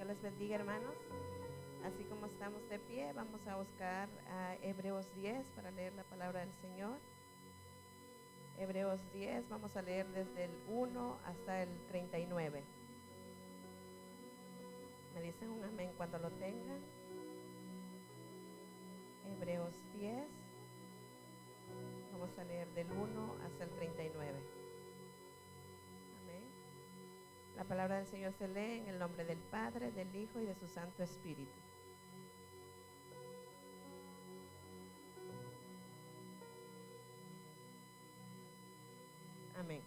les bendiga, hermanos. Así como estamos de pie, vamos a buscar a Hebreos 10 para leer la palabra del Señor. Hebreos 10, vamos a leer desde el 1 hasta el 39. Me dicen un amén cuando lo tengan. Hebreos 10, vamos a leer del 1 hasta el 39. Amén. La palabra del Señor se lee en el nombre del Padre, del Hijo y de su Santo Espíritu. Amén.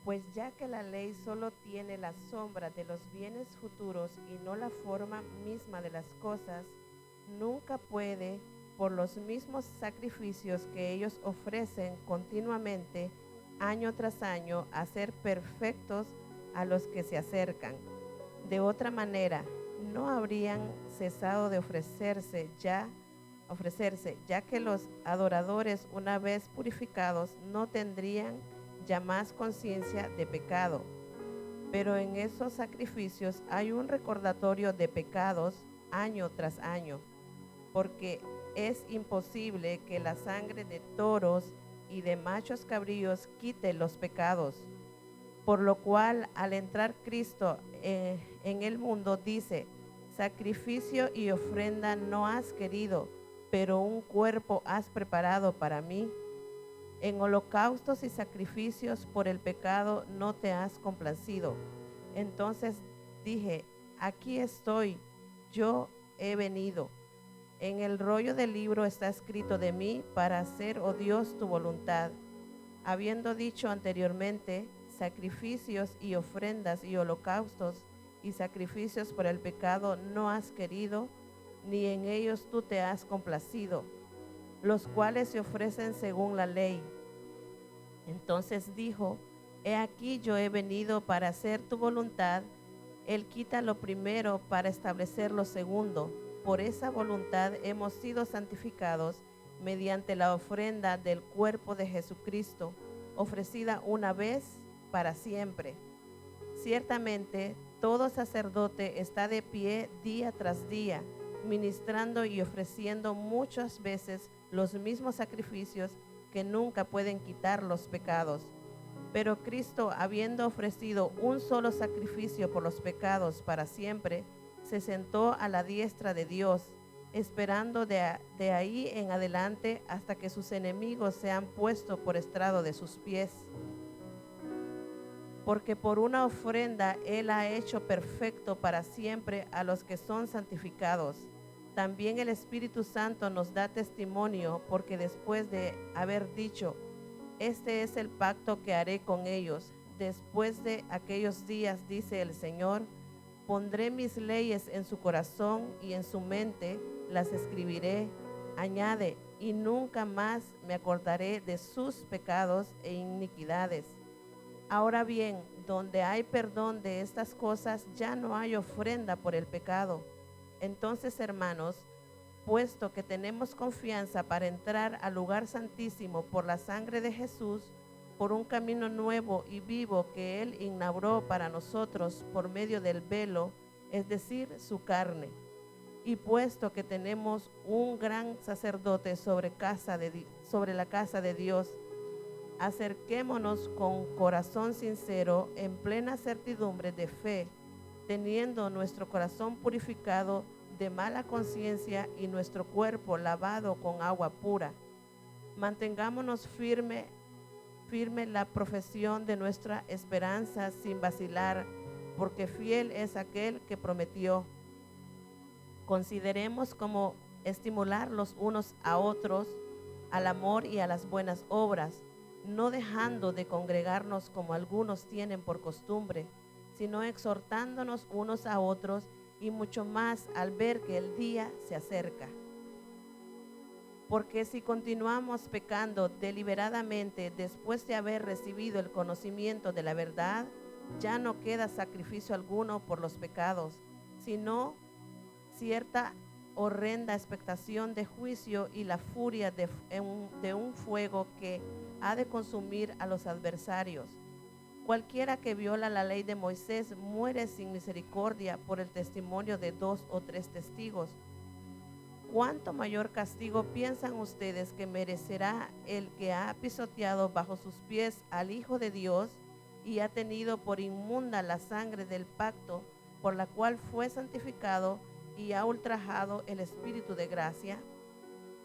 Pues ya que la ley solo tiene la sombra de los bienes futuros y no la forma misma de las cosas, nunca puede, por los mismos sacrificios que ellos ofrecen continuamente, año tras año, hacer perfectos a los que se acercan. De otra manera, no habrían cesado de ofrecerse, ya que los adoradores, una vez purificados, no tendrían ya más conciencia de pecado. Pero en esos sacrificios hay un recordatorio de pecados año tras año, porque es imposible que la sangre de toros y de machos cabríos quite los pecados. Por lo cual, al entrar Cristo en el mundo, dice: sacrificio y ofrenda no has querido, pero un cuerpo has preparado para mí. En holocaustos y sacrificios por el pecado no te has complacido. Entonces dije: aquí estoy, yo he venido. En el rollo del libro está escrito de mí para hacer, oh Dios, tu voluntad. Habiendo dicho anteriormente: sacrificios y ofrendas y holocaustos y sacrificios por el pecado no has querido, ni en ellos tú te has complacido, los cuales se ofrecen según la ley. Entonces dijo: he aquí yo he venido para hacer tu voluntad. Él quita lo primero para establecer lo segundo. Por esa voluntad hemos sido santificados mediante la ofrenda del cuerpo de Jesucristo, ofrecida una vez para siempre. Ciertamente, todo sacerdote está de pie día tras día, ministrando y ofreciendo muchas veces los mismos sacrificios que nunca pueden quitar los pecados. Pero Cristo, habiendo ofrecido un solo sacrificio por los pecados para siempre, se sentó a la diestra de Dios, esperando de ahí en adelante hasta que sus enemigos sean puestos por estrado de sus pies. Porque por una ofrenda Él ha hecho perfecto para siempre a los que son santificados. También el Espíritu Santo nos da testimonio, porque después de haber dicho: este es el pacto que haré con ellos, después de aquellos días, dice el Señor, pondré mis leyes en su corazón y en su mente las escribiré. Añade: y nunca más me acordaré de sus pecados e iniquidades. Ahora bien, donde hay perdón de estas cosas, ya no hay ofrenda por el pecado. Entonces, hermanos, puesto que tenemos confianza para entrar al lugar santísimo por la sangre de Jesús, por un camino nuevo y vivo que Él inauguró para nosotros por medio del velo, es decir, su carne. Y puesto que tenemos un gran sacerdote sobre la casa de Dios, acerquémonos con corazón sincero, en plena certidumbre de fe, teniendo nuestro corazón purificado de mala conciencia y nuestro cuerpo lavado con agua pura. Mantengámonos firme la profesión de nuestra esperanza sin vacilar, porque fiel es aquel que prometió. Consideremos cómo estimular los unos a otros al amor y a las buenas obras, no dejando de congregarnos como algunos tienen por costumbre, sino exhortándonos unos a otros, y mucho más al ver que el día se acerca. Porque si continuamos pecando deliberadamente después de haber recibido el conocimiento de la verdad, ya no queda sacrificio alguno por los pecados, sino cierta horrenda expectación de juicio y la furia de un fuego que ha de consumir a los adversarios. Cualquiera que viola la ley de Moisés muere sin misericordia por el testimonio de 2 o 3 testigos. ¿Cuánto mayor castigo piensan ustedes que merecerá el que ha pisoteado bajo sus pies al Hijo de Dios y ha tenido por inmunda la sangre del pacto por la cual fue santificado y ha ultrajado el Espíritu de gracia?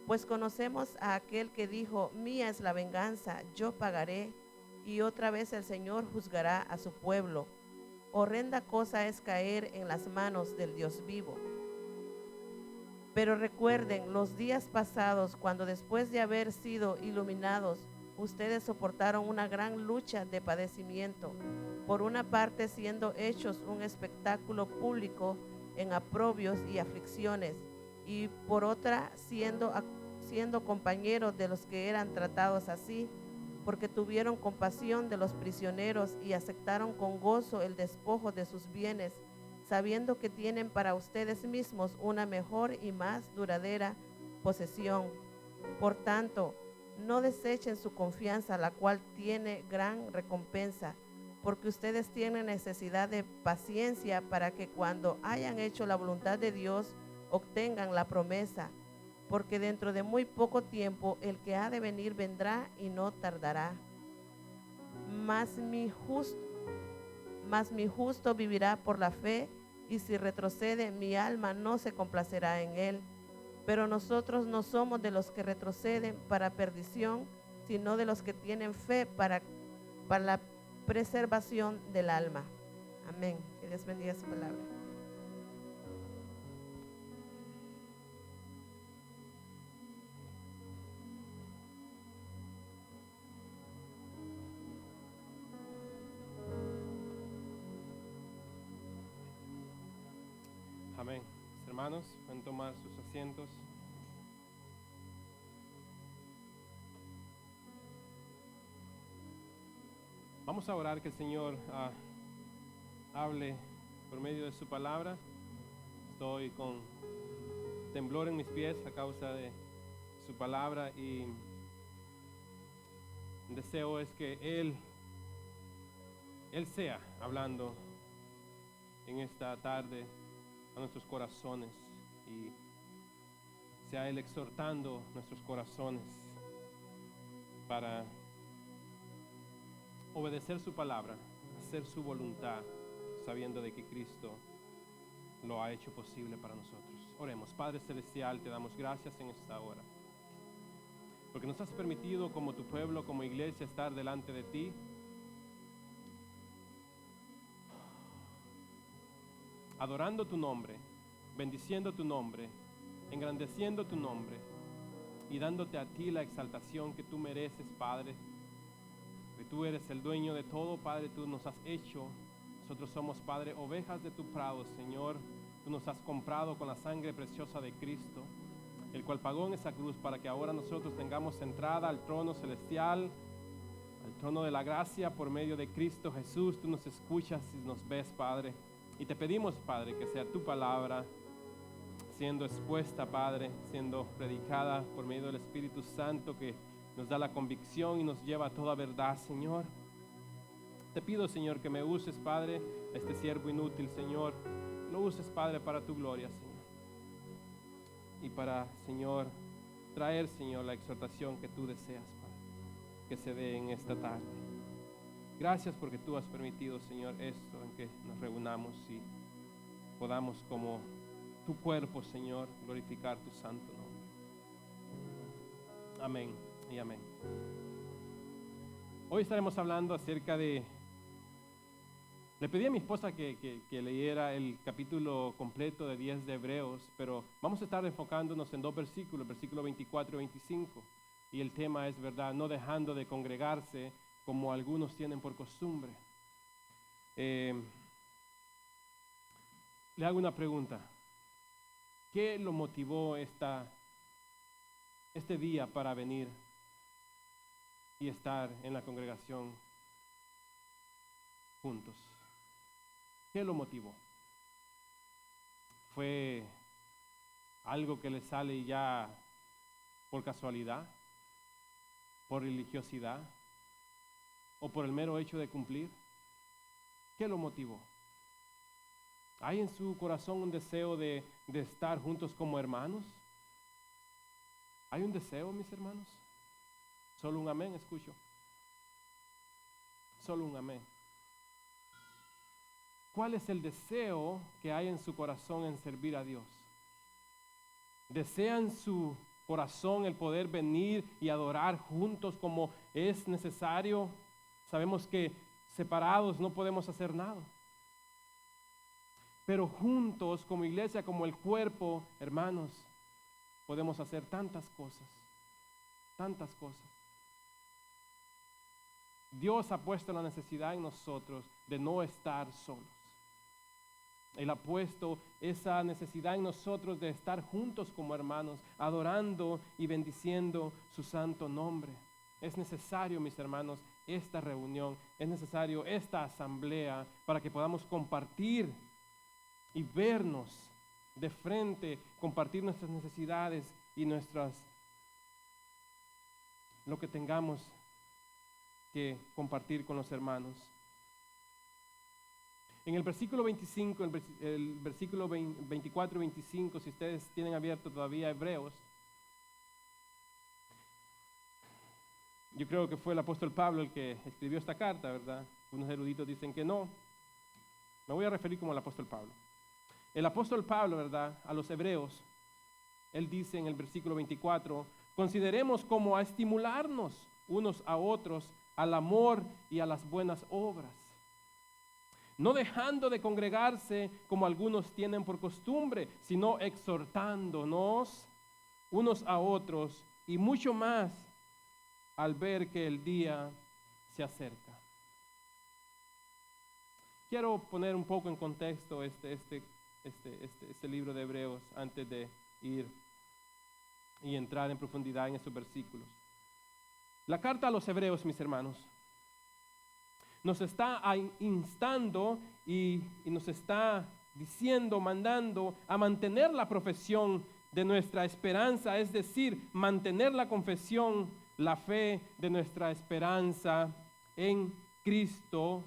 Pues conocemos a aquel que dijo: mía es la venganza, yo pagaré, y otra vez el Señor juzgará a su pueblo. Horrenda cosa es caer en las manos del Dios vivo. Pero recuerden los días pasados, cuando después de haber sido iluminados, ustedes soportaron una gran lucha de padecimiento, por una parte siendo hechos un espectáculo público en aprobios y aflicciones, y por otra siendo compañeros de los que eran tratados así, porque tuvieron compasión de los prisioneros y aceptaron con gozo el despojo de sus bienes, sabiendo que tienen para ustedes mismos una mejor y más duradera posesión. Por tanto, no desechen su confianza, la cual tiene gran recompensa, porque ustedes tienen necesidad de paciencia para que cuando hayan hecho la voluntad de Dios, obtengan la promesa. Porque dentro de muy poco tiempo el que ha de venir vendrá y no tardará. Mas mi justo vivirá por la fe, y si retrocede, mi alma no se complacerá en él. Pero nosotros no somos de los que retroceden para perdición, sino de los que tienen fe para la preservación del alma. Amén. Que Dios bendiga su palabra. Amén. Hermanos, pueden tomar sus asientos. Vamos a orar que el Señor hable por medio de su palabra. Estoy con temblor en mis pies a causa de su palabra y el deseo es que Él sea hablando en esta tarde a nuestros corazones y sea Él exhortando nuestros corazones para obedecer su palabra, hacer su voluntad, sabiendo de que Cristo lo ha hecho posible para nosotros. Oremos. Padre Celestial, te damos gracias en esta hora, porque nos has permitido como tu pueblo, como iglesia, estar delante de ti, adorando tu nombre, bendiciendo tu nombre, engrandeciendo tu nombre y dándote a ti la exaltación que tú mereces, Padre. Que tú eres el dueño de todo, Padre, tú nos has hecho. Nosotros somos, Padre, ovejas de tu prado, Señor. Tú nos has comprado con la sangre preciosa de Cristo, el cual pagó en esa cruz para que ahora nosotros tengamos entrada al trono celestial, al trono de la gracia por medio de Cristo Jesús. Tú nos escuchas y nos ves, Padre. Y te pedimos, Padre, que sea tu palabra siendo expuesta, Padre, siendo predicada por medio del Espíritu Santo, que nos da la convicción y nos lleva a toda verdad, Señor. Te pido, Señor, que me uses, Padre, este siervo inútil, Señor. Lo uses, Padre, para tu gloria, Señor. Y para, Señor, traer, Señor, la exhortación que tú deseas, Padre, que se dé en esta tarde. Gracias porque tú has permitido, Señor, esto en que nos reunamos y podamos como tu cuerpo, Señor, glorificar tu santo nombre. Amén y amén. Hoy estaremos hablando acerca de... Le pedí a mi esposa que leyera el capítulo completo de 10 de Hebreos, pero vamos a estar enfocándonos en dos versículos, versículos 24 y 25. Y el tema es, ¿verdad?, no dejando de congregarse como algunos tienen por costumbre. Le hago una pregunta. ¿Qué lo motivó este día para venir y estar en la congregación juntos? ¿Qué lo motivó? ¿Fue algo que le sale ya por casualidad, por religiosidad o por el mero hecho de cumplir? ¿Qué lo motivó? ¿Hay en su corazón un deseo de estar juntos como hermanos? ¿Hay un deseo, mis hermanos? Solo un amén, escucho. Solo un amén. ¿Cuál es el deseo que hay en su corazón en servir a Dios? ¿Desea en su corazón el poder venir y adorar juntos como es necesario? Sabemos que separados no podemos hacer nada. Pero juntos como iglesia, como el cuerpo, hermanos, podemos hacer tantas cosas. Tantas cosas. Dios ha puesto la necesidad en nosotros de no estar solos. Él ha puesto esa necesidad en nosotros de estar juntos como hermanos, adorando y bendiciendo su santo nombre. Es necesario, mis hermanos, esta reunión, es necesario esta asamblea para que podamos compartir y vernos de frente, compartir nuestras necesidades y lo que tengamos que compartir con los hermanos. En el versículo 25, el versículo 24 y 25, si ustedes tienen abierto todavía Hebreos, yo creo que fue el apóstol Pablo el que escribió esta carta, ¿verdad? Unos eruditos dicen que no. Me voy a referir como el apóstol Pablo. El apóstol Pablo, ¿verdad? A los hebreos, él dice en el versículo 24, consideremos como a estimularnos unos a otros al amor y a las buenas obras, no dejando de congregarse como algunos tienen por costumbre, sino exhortándonos unos a otros y mucho más al ver que el día se acerca. Quiero poner un poco en contexto este libro de Hebreos antes de ir y entrar en profundidad en estos versículos. La carta a los Hebreos, mis hermanos, nos está instando y nos está diciendo, mandando a mantener la profesión de nuestra esperanza, es decir, mantener la confesión, la fe de nuestra esperanza en Cristo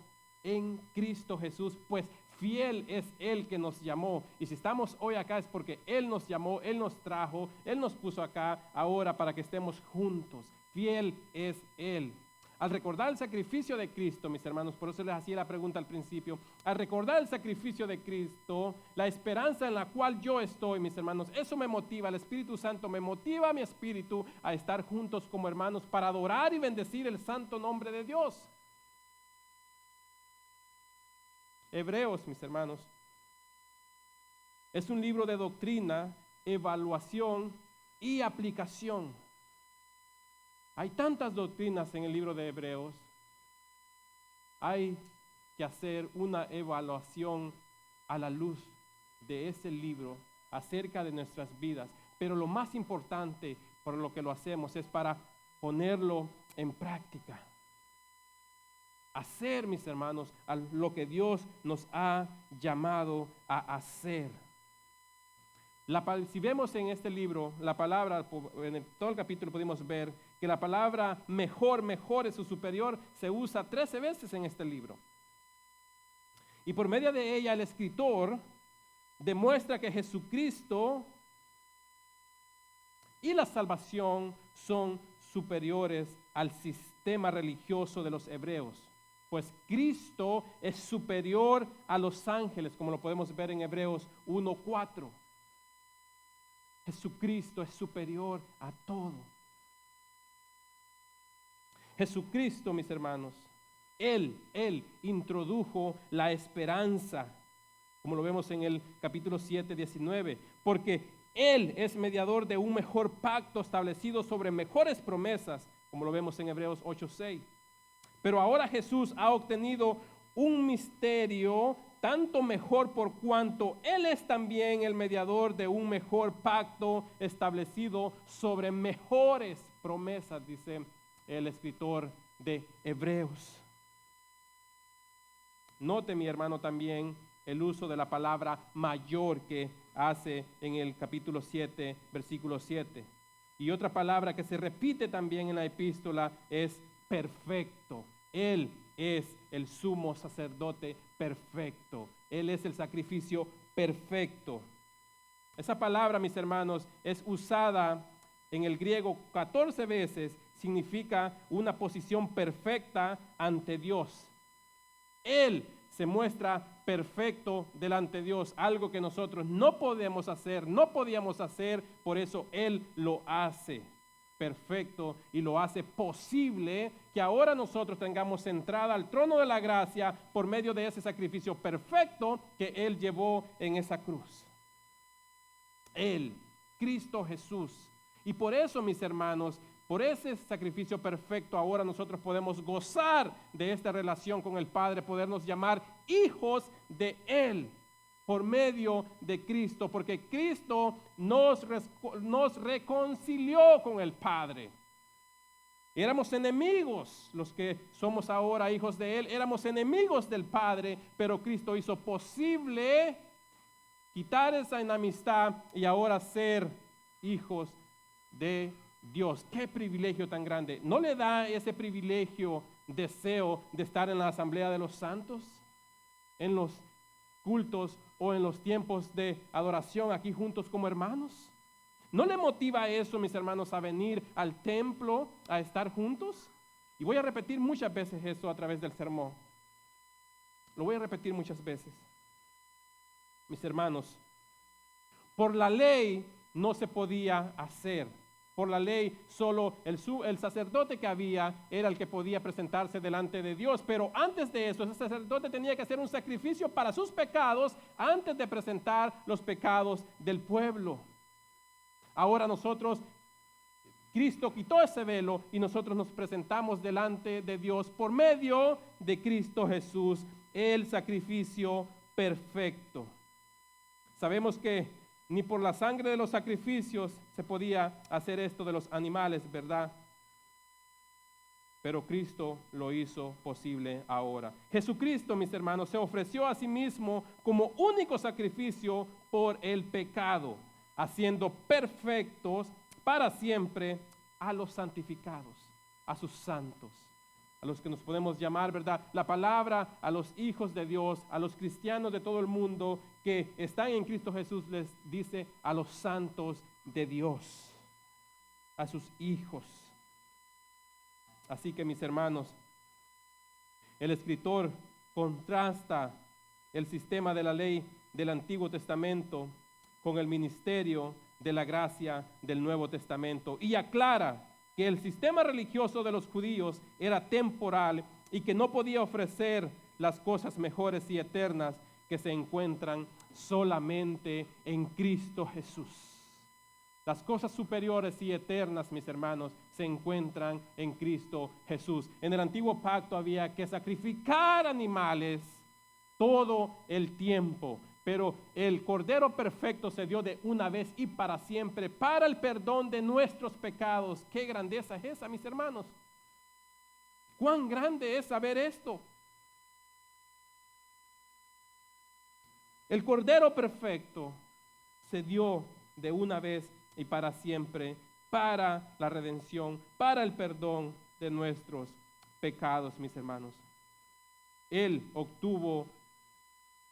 Jesús, pues fiel es Él que nos llamó. Y si estamos hoy acá es porque Él nos llamó, Él nos trajo, Él nos puso acá ahora para que estemos juntos. Fiel es Él. Al recordar el sacrificio de Cristo, mis hermanos, por eso les hacía la pregunta al principio, al recordar el sacrificio de Cristo, la esperanza en la cual yo estoy, mis hermanos, eso me motiva, el Espíritu Santo me motiva a mi espíritu a estar juntos como hermanos para adorar y bendecir el santo nombre de Dios. Hebreos, mis hermanos, es un libro de doctrina, evaluación y aplicación. Hay tantas doctrinas en el libro de Hebreos. Hay que hacer una evaluación a la luz de ese libro acerca de nuestras vidas. Pero lo más importante por lo que lo hacemos es para ponerlo en práctica. Hacer, mis hermanos, a lo que Dios nos ha llamado a hacer. Si vemos en este libro la palabra, en todo el capítulo podemos ver que la palabra mejor, mejores o superior se usa 13 veces en este libro. Y por medio de ella el escritor demuestra que Jesucristo y la salvación son superiores al sistema religioso de los hebreos. Pues Cristo es superior a los ángeles, como lo podemos ver en Hebreos 1:4. Jesucristo es superior a todo. Jesucristo, mis hermanos, Él introdujo la esperanza, como lo vemos en el capítulo 7, 19, porque Él es mediador de un mejor pacto establecido sobre mejores promesas, como lo vemos en Hebreos 8:6. Pero ahora Jesús ha obtenido un misterio tanto mejor por cuanto Él es también el mediador de un mejor pacto establecido sobre mejores promesas, dice el escritor de Hebreos. Note, mi hermano, también el uso de la palabra mayor que hace en el capítulo 7, versículo 7. Y otra palabra que se repite también en la epístola es perfecto. Él es el sumo sacerdote perfecto. Él es el sacrificio perfecto. Esa palabra, mis hermanos, es usada en el griego 14 veces. Significa una posición perfecta ante Dios. Él se muestra perfecto delante de Dios, algo que nosotros no podemos hacer, no podíamos hacer, por eso Él lo hace perfecto y lo hace posible que ahora nosotros tengamos entrada al trono de la gracia por medio de ese sacrificio perfecto que Él llevó en esa cruz. Él, Cristo Jesús. Y por eso, mis hermanos, por ese sacrificio perfecto, ahora nosotros podemos gozar de esta relación con el Padre, podernos llamar hijos de Él por medio de Cristo, porque Cristo nos reconcilió con el Padre. Éramos enemigos, los que somos ahora hijos de Él, éramos enemigos del Padre, pero Cristo hizo posible quitar esa enemistad y ahora ser hijos de Dios. Qué privilegio tan grande. ¿No le da ese privilegio deseo de estar en la asamblea de los santos, en los cultos o en los tiempos de adoración aquí juntos como hermanos? ¿No le motiva eso, mis hermanos, a venir al templo a estar juntos? Y voy a repetir muchas veces eso a través del sermón. Lo voy a repetir muchas veces. Mis hermanos, por la ley no se podía hacer. Por la ley, solo el sacerdote que había era el que podía presentarse delante de Dios. Pero antes de eso, ese sacerdote tenía que hacer un sacrificio para sus pecados antes de presentar los pecados del pueblo. Ahora nosotros, Cristo quitó ese velo y nosotros nos presentamos delante de Dios por medio de Cristo Jesús, el sacrificio perfecto. Sabemos que ni por la sangre de los sacrificios se podía hacer esto de los animales, ¿verdad? Pero Cristo lo hizo posible ahora. Jesucristo, mis hermanos, se ofreció a sí mismo como único sacrificio por el pecado, haciendo perfectos para siempre a los santificados, a sus santos, a los que nos podemos llamar, ¿verdad? La palabra a los hijos de Dios, a los cristianos de todo el mundo que están en Cristo Jesús, les dice a los santos de Dios, a sus hijos. Así que, mis hermanos, el escritor contrasta el sistema de la ley del Antiguo Testamento con el ministerio de la gracia del Nuevo Testamento y aclara que el sistema religioso de los judíos era temporal y que no podía ofrecer las cosas mejores y eternas que se encuentran solamente en Cristo Jesús. Las cosas superiores y eternas, mis hermanos, se encuentran en Cristo Jesús. En el antiguo pacto había que sacrificar animales todo el tiempo, pero el Cordero perfecto se dio de una vez y para siempre para el perdón de nuestros pecados. ¡Qué grandeza es esa, mis hermanos! ¡Cuán grande es saber esto! El Cordero perfecto se dio de una vez y para siempre para la redención, para el perdón de nuestros pecados, mis hermanos. Él obtuvo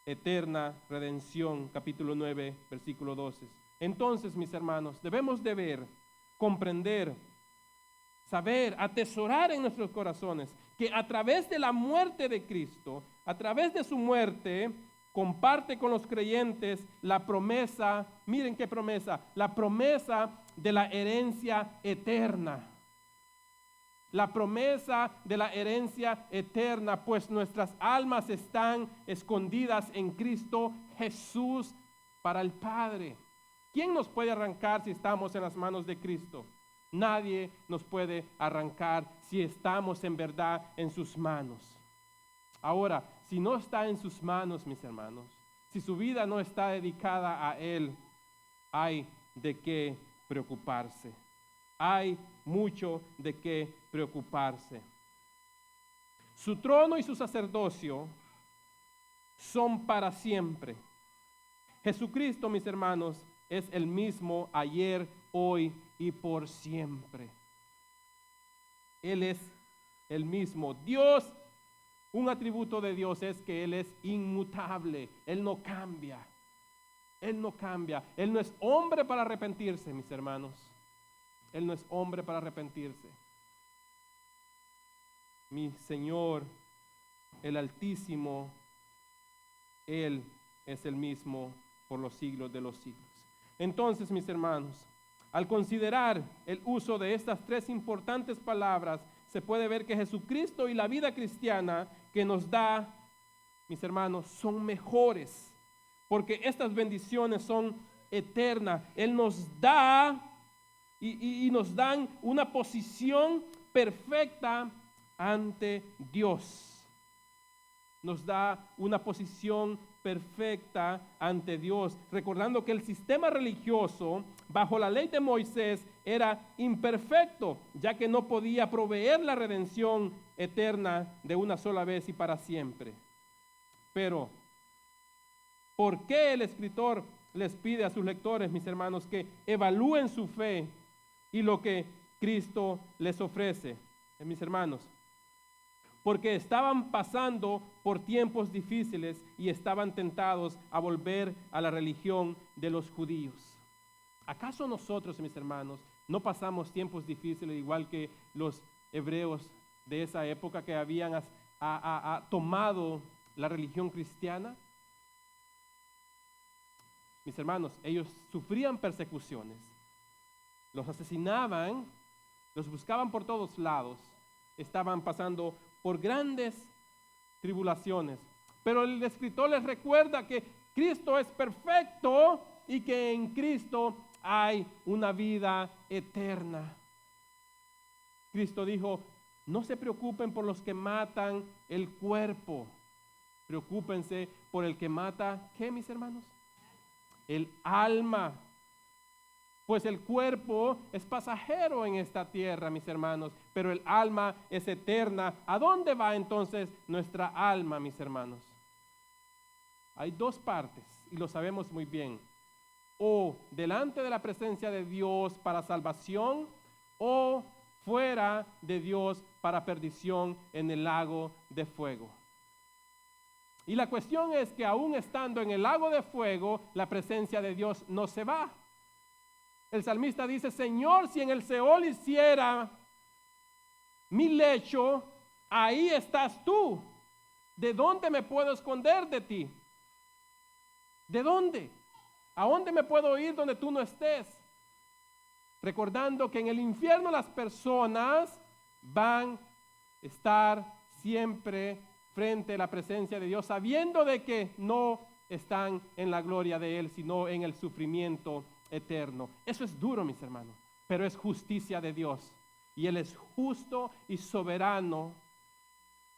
eterna redención, capítulo 9, versículo 12. Entonces, mis hermanos, debemos de ver, comprender, saber, atesorar en nuestros corazones que a través de la muerte de Cristo, a través de su muerte, comparte con los creyentes la promesa, miren qué promesa, la promesa de la herencia eterna. La promesa de la herencia eterna, pues nuestras almas están escondidas en Cristo Jesús para el Padre. ¿Quién nos puede arrancar si estamos en las manos de Cristo? Nadie nos puede arrancar si estamos en verdad en sus manos. Ahora, si no está en sus manos, mis hermanos, si su vida no está dedicada a Él, hay de qué preocuparse. Hay mucho de qué preocuparse. Su trono y su sacerdocio son para siempre. Jesucristo, mis hermanos, es el mismo ayer, hoy y por siempre. Él es el mismo. Dios un atributo de Dios es que Él es inmutable. Él no cambia. Él no cambia. Él no es hombre para arrepentirse, mis hermanos. Él no es hombre para arrepentirse. Mi Señor, el Altísimo, Él es el mismo por los siglos de los siglos. Entonces, mis hermanos, al considerar el uso de estas tres importantes palabras, se puede ver que Jesucristo y la vida cristiana que nos da, mis hermanos, son mejores, porque estas bendiciones son eternas. Él nos da y nos dan una posición perfecta ante Dios. Nos da una posición perfecta ante Dios, recordando que el sistema religioso bajo la ley de Moisés era imperfecto, ya que no podía proveer la redención eterna de una sola vez y para siempre. Pero, ¿por qué el escritor les pide a sus lectores, mis hermanos, que evalúen su fe y lo que Cristo les ofrece? Mis hermanos, porque estaban pasando por tiempos difíciles y estaban tentados a volver a la religión de los judíos. ¿Acaso nosotros, mis hermanos, no pasamos tiempos difíciles igual que los hebreos de esa época que habían tomado la religión cristiana? Mis hermanos, ellos sufrían persecuciones, los asesinaban, los buscaban por todos lados, estaban pasando por grandes tribulaciones. Pero el escritor les recuerda que Cristo es perfecto y que en Cristo hay una vida eterna. Cristo dijo, no se preocupen por los que matan el cuerpo, preocúpense por el que mata, ¿qué, mis hermanos? El alma. Pues el cuerpo es pasajero en esta tierra, mis hermanos, pero el alma es eterna. ¿A dónde va entonces nuestra alma, mis hermanos? Hay dos partes y lo sabemos muy bien. O delante de la presencia de Dios para salvación, o fuera de Dios para perdición en el lago de fuego. Y la cuestión es que aún estando en el lago de fuego, la presencia de Dios no se va. El salmista dice, Señor, si en el Seol hiciera mi lecho, ahí estás tú. ¿De dónde me puedo esconder de ti? ¿De dónde? ¿A dónde me puedo ir donde tú no estés? Recordando que en el infierno las personas van a estar siempre frente a la presencia de Dios, sabiendo de que no están en la gloria de Él, sino en el sufrimiento eterno. Eso es duro, mis hermanos, pero es justicia de Dios. Y Él es justo y soberano.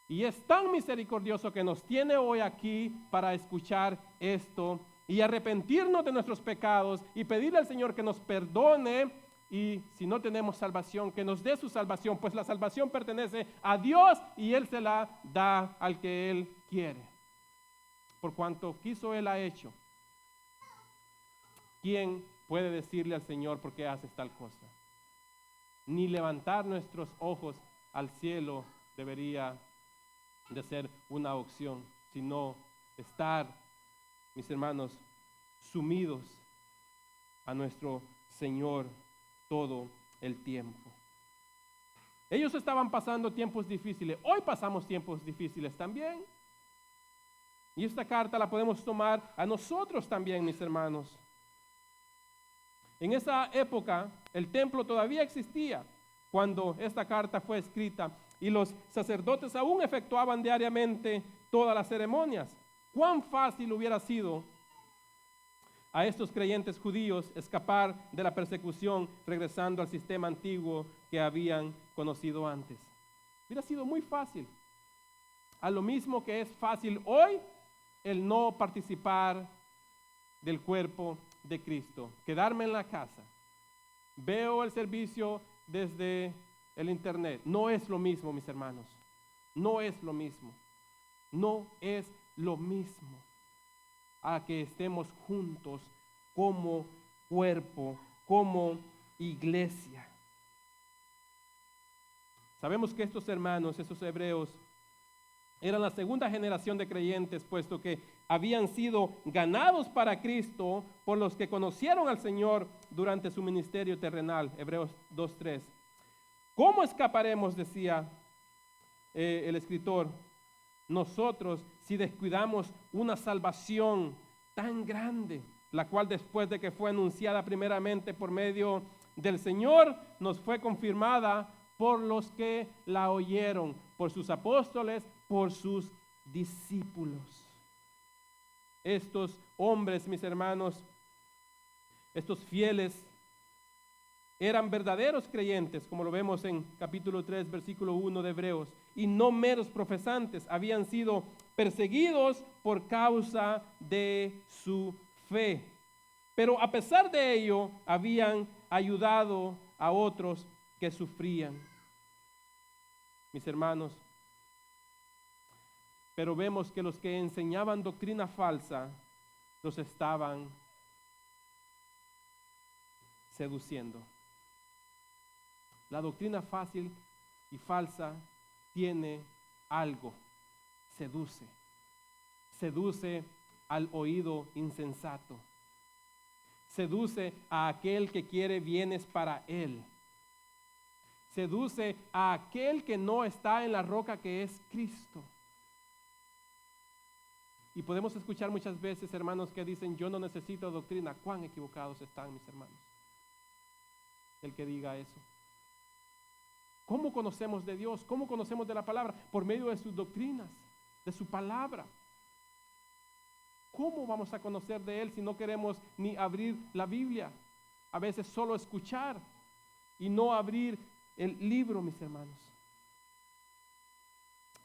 Y es tan misericordioso que nos tiene hoy aquí para escuchar esto y arrepentirnos de nuestros pecados y pedirle al Señor que nos perdone. Y si no tenemos salvación, que nos dé su salvación, pues la salvación pertenece a Dios y Él se la da al que Él quiere. Por cuanto quiso, Él ha hecho. ¿Quién puede decirle al Señor por qué haces tal cosa? Ni levantar nuestros ojos al cielo debería de ser una opción, sino estar, mis hermanos, sumidos a nuestro Señor todo el tiempo. Ellos estaban pasando tiempos difíciles. Hoy pasamos tiempos difíciles también. Y esta carta la podemos tomar a nosotros también, mis hermanos. En esa época, el templo todavía existía cuando esta carta fue escrita y los sacerdotes aún efectuaban diariamente todas las ceremonias. ¿Cuán fácil hubiera sido a estos creyentes judíos escapar de la persecución regresando al sistema antiguo que habían conocido antes? Hubiera sido muy fácil. A lo mismo que es fácil hoy el no participar del cuerpo de Cristo, quedarme en la casa. Veo el servicio desde el internet. No es lo mismo, mis hermanos. No es lo mismo. No es lo mismo a que estemos juntos como cuerpo, como iglesia. Sabemos que estos hermanos, estos hebreos, Eran la segunda generación de creyentes, puesto que habían sido ganados para Cristo por los que conocieron al Señor durante su ministerio terrenal. Hebreos 2:3. ¿Cómo escaparemos, decía el escritor, nosotros si descuidamos una salvación tan grande, la cual después de que fue anunciada primeramente por medio del Señor, nos fue confirmada por los que la oyeron, por sus apóstoles, por sus discípulos? Estos hombres, mis hermanos, estos fieles, eran verdaderos creyentes, como lo vemos en capítulo 3, versículo 1 de Hebreos, y no meros profesantes. Habían sido perseguidos por causa de su fe. Pero a pesar de ello, habían ayudado a otros que sufrían. Mis hermanos, pero vemos que los que enseñaban doctrina falsa los estaban seduciendo. La doctrina fácil y falsa tiene algo, seduce. Seduce al oído insensato. Seduce a aquel que quiere bienes para él. Seduce a aquel que no está en la roca que es Cristo. Y podemos escuchar muchas veces hermanos que dicen, yo no necesito doctrina. ¿Cuán equivocados están, mis hermanos? El que diga eso. ¿Cómo conocemos de Dios? ¿Cómo conocemos de la palabra? Por medio de sus doctrinas, de su palabra. ¿Cómo vamos a conocer de Él si no queremos ni abrir la Biblia? A veces solo escuchar y no abrir el libro, mis hermanos.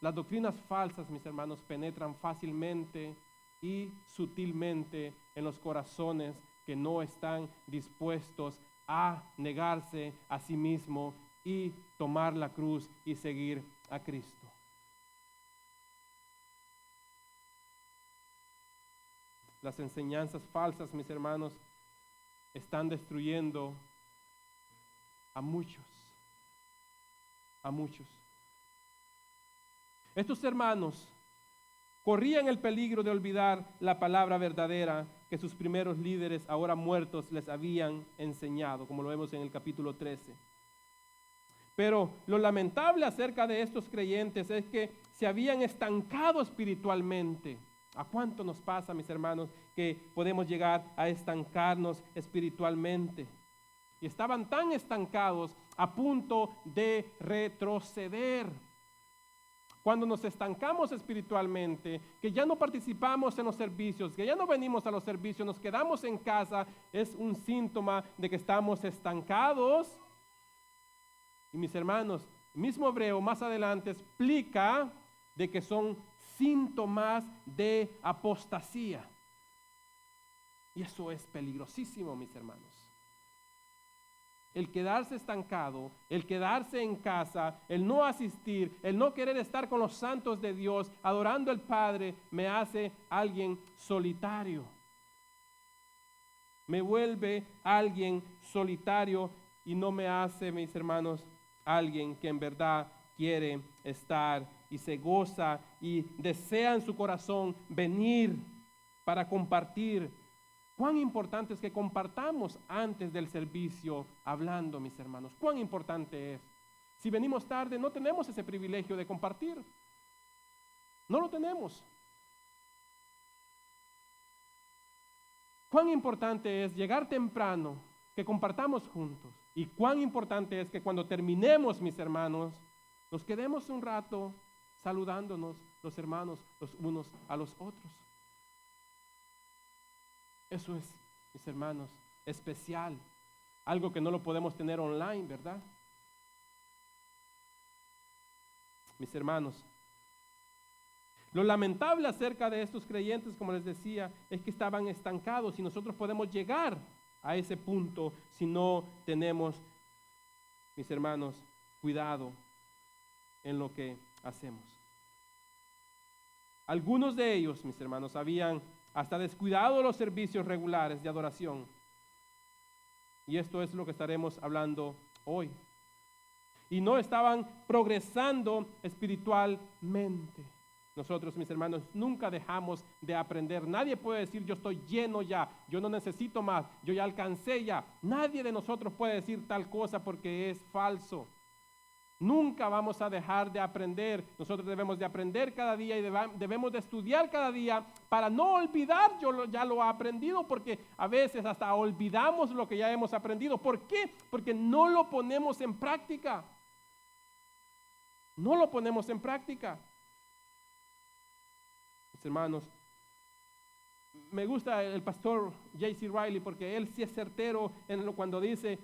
Las doctrinas falsas, mis hermanos, penetran fácilmente y sutilmente en los corazones que no están dispuestos a negarse a sí mismo y tomar la cruz y seguir a Cristo. Las enseñanzas falsas, mis hermanos, están destruyendo a muchos. A muchos. Estos hermanos corrían el peligro de olvidar la palabra verdadera que sus primeros líderes, ahora muertos, les habían enseñado, como lo vemos en el capítulo 13. Pero lo lamentable acerca de estos creyentes es que se habían estancado espiritualmente. ¿A cuánto nos pasa, mis hermanos, que podemos llegar a estancarnos espiritualmente? Y estaban tan estancados a punto de retroceder. Cuando nos estancamos espiritualmente, que ya no participamos en los servicios, que ya no venimos a los servicios, nos quedamos en casa, es un síntoma de que estamos estancados. Y mis hermanos, el mismo Hebreo más adelante explica de que son síntomas de apostasía. Y eso es peligrosísimo, mis hermanos. El quedarse estancado, el quedarse en casa, el no asistir, el no querer estar con los santos de Dios, adorando al Padre, me hace alguien solitario. Me vuelve alguien solitario y no me hace, mis hermanos, alguien que en verdad quiere estar y se goza y desea en su corazón venir para compartir. Cuán importante es que compartamos antes del servicio hablando, mis hermanos. Cuán importante es. Si venimos tarde, no tenemos ese privilegio de compartir. No lo tenemos. Cuán importante es llegar temprano, que compartamos juntos. Y cuán importante es que cuando terminemos, mis hermanos, nos quedemos un rato saludándonos los hermanos los unos a los otros. Eso es, mis hermanos, especial. Algo que no lo podemos tener online, ¿verdad? Mis hermanos, lo lamentable acerca de estos creyentes, como les decía, es que estaban estancados y nosotros podemos llegar a ese punto si no tenemos, mis hermanos, cuidado en lo que hacemos. Algunos de ellos, mis hermanos, habían hasta descuidado los servicios regulares de adoración. Y esto es lo que estaremos hablando hoy. Y no estaban progresando espiritualmente. Nosotros, mis hermanos, nunca dejamos de aprender. Nadie puede decir yo estoy lleno ya, yo no necesito más, yo ya alcancé ya. Nadie de nosotros puede decir tal cosa porque es falso. Nunca vamos a dejar de aprender. Nosotros debemos de aprender cada día y debemos de estudiar cada día para no olvidar ya lo aprendido, porque a veces hasta olvidamos lo que ya hemos aprendido. ¿Por qué? Porque no lo ponemos en práctica. No lo ponemos en práctica. Mis hermanos, me gusta el pastor J.C. Riley porque él sí es certero cuando dice,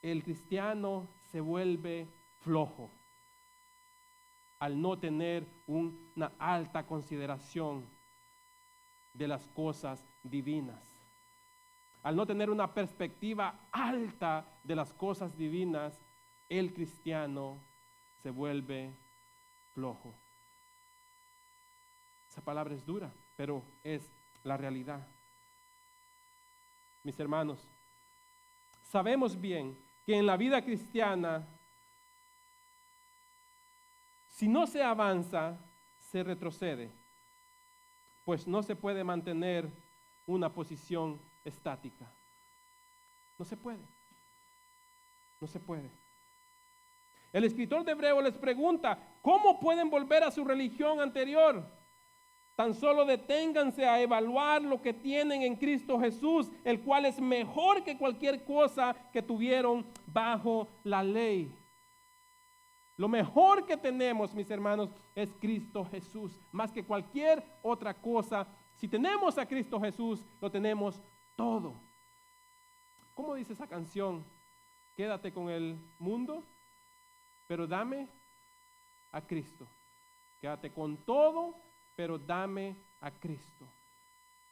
el cristiano se vuelve flojo al no tener una alta consideración de las cosas divinas, al no tener una perspectiva alta de las cosas divinas. El cristiano se vuelve flojo. Esa palabra es dura, pero es la realidad. Mis hermanos, sabemos bien que en la vida cristiana, si no se avanza, se retrocede, pues no se puede mantener una posición estática. No se puede. No se puede. El escritor de Hebreos les pregunta, ¿cómo pueden volver a su religión anterior? Tan solo deténganse a evaluar lo que tienen en Cristo Jesús, el cual es mejor que cualquier cosa que tuvieron bajo la ley. Lo mejor que tenemos, mis hermanos, es Cristo Jesús, más que cualquier otra cosa. Si tenemos a Cristo Jesús, lo tenemos todo. ¿Cómo dice esa canción? Quédate con el mundo, pero dame a Cristo. Quédate con todo, pero dame a Cristo.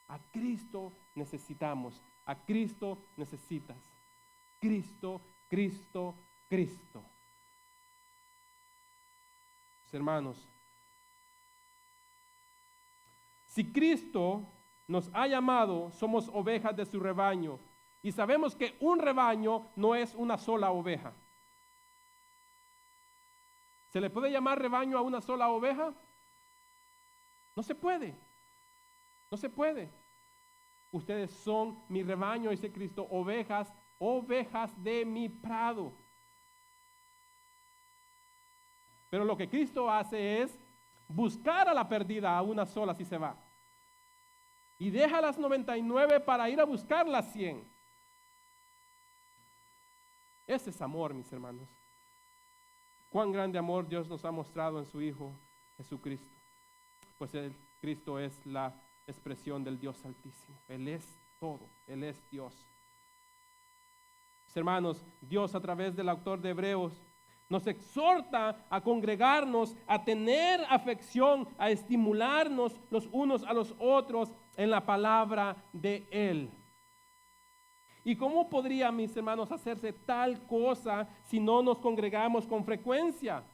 A Cristo necesitamos. A Cristo necesitas. Cristo, Cristo, Cristo. Hermanos, si Cristo nos ha llamado, somos ovejas de su rebaño, y sabemos que un rebaño no es una sola oveja. ¿Se le puede llamar rebaño a una sola oveja? No se puede. No se puede. Ustedes son mi rebaño, dice Cristo, ovejas de mi prado. Pero lo que Cristo hace es buscar a la perdida, a una sola si se va. Y deja las 99 para ir a buscar las 100. Ese es amor, mis hermanos. Cuán grande amor Dios nos ha mostrado en su Hijo Jesucristo. Pues Cristo es la expresión del Dios Altísimo. Él es todo, Él es Dios. Mis hermanos, Dios a través del autor de Hebreos nos exhorta a congregarnos, a tener afección, a estimularnos los unos a los otros en la palabra de Él. ¿Y cómo podría, mis hermanos, hacerse tal cosa si no nos congregamos con frecuencia?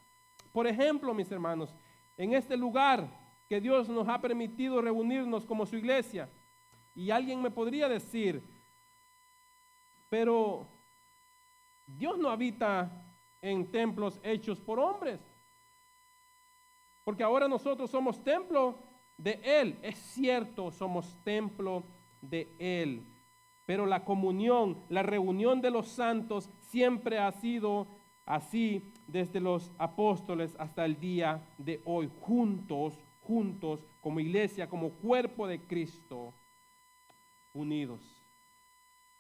Por ejemplo, mis hermanos, en este lugar que Dios nos ha permitido reunirnos como su iglesia, y alguien me podría decir, pero Dios no habita en templos hechos por hombres, porque ahora nosotros somos templo de Él. Es cierto, somos templo de Él, pero la comunión, la reunión de los santos siempre ha sido así desde los apóstoles hasta el día de hoy, juntos como iglesia, como cuerpo de Cristo, unidos.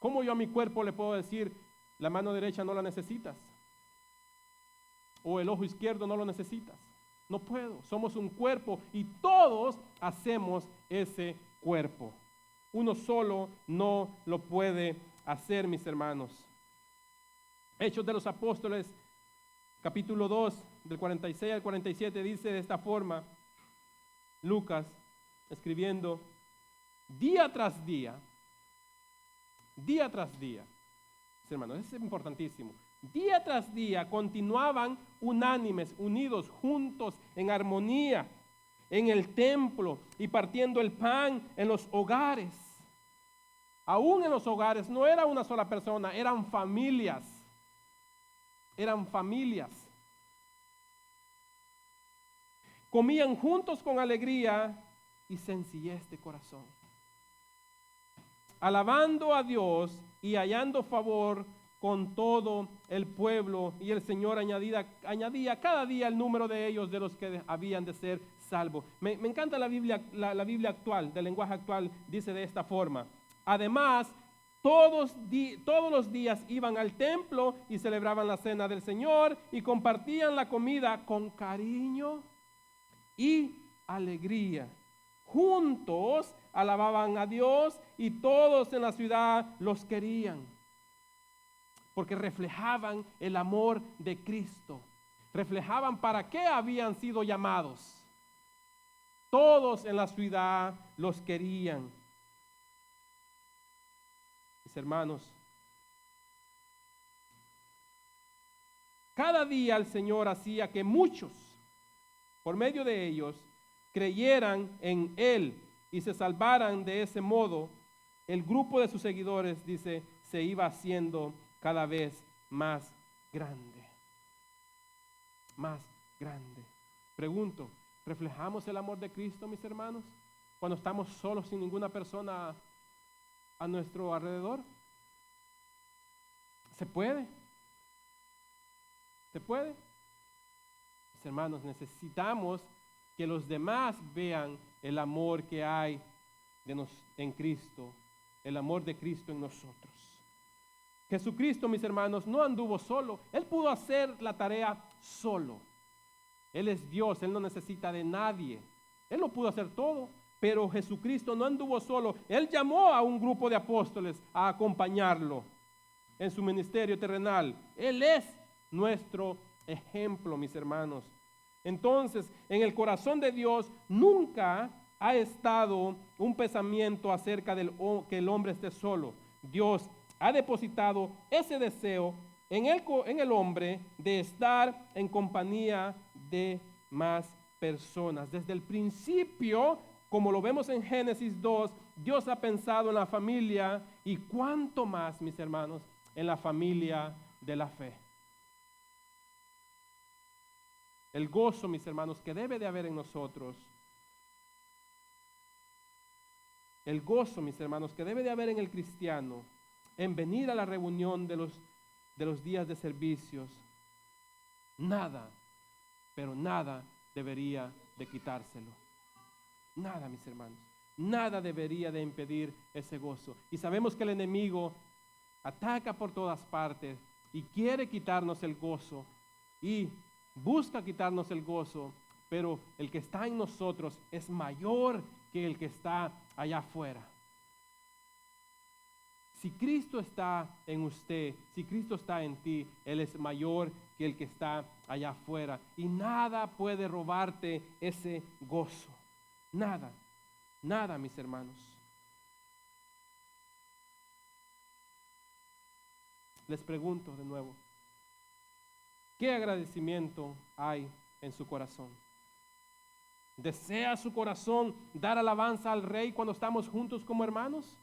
¿Cómo yo a mi cuerpo le puedo decir, la mano derecha no la necesitas? O el ojo izquierdo no lo necesitas. No puedo. Somos un cuerpo y todos hacemos ese cuerpo. Uno solo no lo puede hacer, mis hermanos. Hechos de los Apóstoles, capítulo 2, del 46 al 47, dice de esta forma, Lucas, escribiendo, día tras día, mis hermanos, eso es importantísimo. Día tras día continuaban unánimes, unidos, juntos, en armonía, en el templo y partiendo el pan en los hogares. Aún en los hogares no era una sola persona, eran familias. comían juntos con alegría y sencillez de corazón, alabando a Dios y hallando favor con todo el pueblo. Y el Señor añadía cada día el número de ellos, de los que habían de ser salvos. Me encanta la Biblia, la Biblia actual, del lenguaje actual, dice de esta forma: además, todos los días iban al templo y celebraban la cena del Señor y compartían la comida con cariño y alegría. Juntos alababan a Dios y todos en la ciudad los querían, porque reflejaban el amor de Cristo. Reflejaban para qué habían sido llamados. Todos en la ciudad los querían. Mis hermanos, cada día el Señor hacía que muchos, por medio de ellos, creyeran en Él y se salvaran. De ese modo, el grupo de sus seguidores, dice, se iba haciendo cada vez más grande. Más grande. Pregunto, ¿reflejamos el amor de Cristo, mis hermanos, cuando estamos solos sin ninguna persona a nuestro alrededor? ¿Se puede? ¿Se puede? Mis hermanos, necesitamos que los demás vean el amor que hay en Cristo, el amor de Cristo en nosotros. Jesucristo, mis hermanos, no anduvo solo. Él pudo hacer la tarea solo. Él es Dios, Él no necesita de nadie. Él lo pudo hacer todo, pero Jesucristo no anduvo solo. Él llamó a un grupo de apóstoles a acompañarlo en su ministerio terrenal. Él es nuestro ejemplo, mis hermanos. Entonces, en el corazón de Dios nunca ha estado un pensamiento acerca de que el hombre esté solo. Dios ha depositado ese deseo en el hombre de estar en compañía de más personas. Desde el principio, como lo vemos en Génesis 2, Dios ha pensado en la familia, y cuánto más, mis hermanos, en la familia de la fe. El gozo, mis hermanos, que debe de haber en nosotros. El gozo, mis hermanos, que debe de haber en el cristiano en venir a la reunión de los días de servicios. Nada, pero nada debería de quitárselo. Nada, mis hermanos. Nada debería de impedir ese gozo. Y sabemos que el enemigo ataca por todas partes y quiere quitarnos el gozo y busca quitarnos el gozo, pero el que está en nosotros es mayor que el que está allá afuera. Si Cristo está en usted, si Cristo está en ti, Él es mayor que el que está allá afuera. Y nada puede robarte ese gozo. Nada, nada, mis hermanos. Les pregunto de nuevo, ¿qué agradecimiento hay en su corazón? ¿Desea su corazón dar alabanza al Rey cuando estamos juntos como hermanos?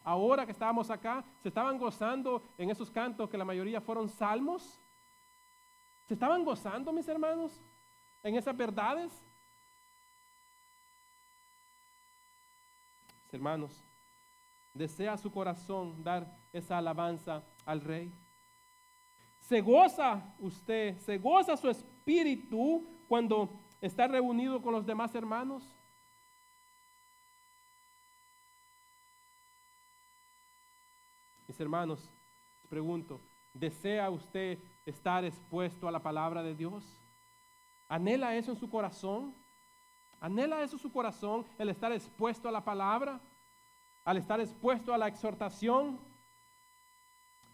Ahora que estábamos acá, ¿se estaban gozando en esos cantos que la mayoría fueron salmos? ¿Se estaban gozando, mis hermanos, en esas verdades? Mis hermanos, ¿desea su corazón dar esa alabanza al Rey? ¿Se goza usted, se goza su espíritu cuando está reunido con los demás hermanos? Mis hermanos, les pregunto, ¿desea usted estar expuesto a la palabra de Dios? ¿Anhela eso en su corazón? ¿Anhela eso en su corazón, el estar expuesto a la palabra? ¿Al estar expuesto a la exhortación?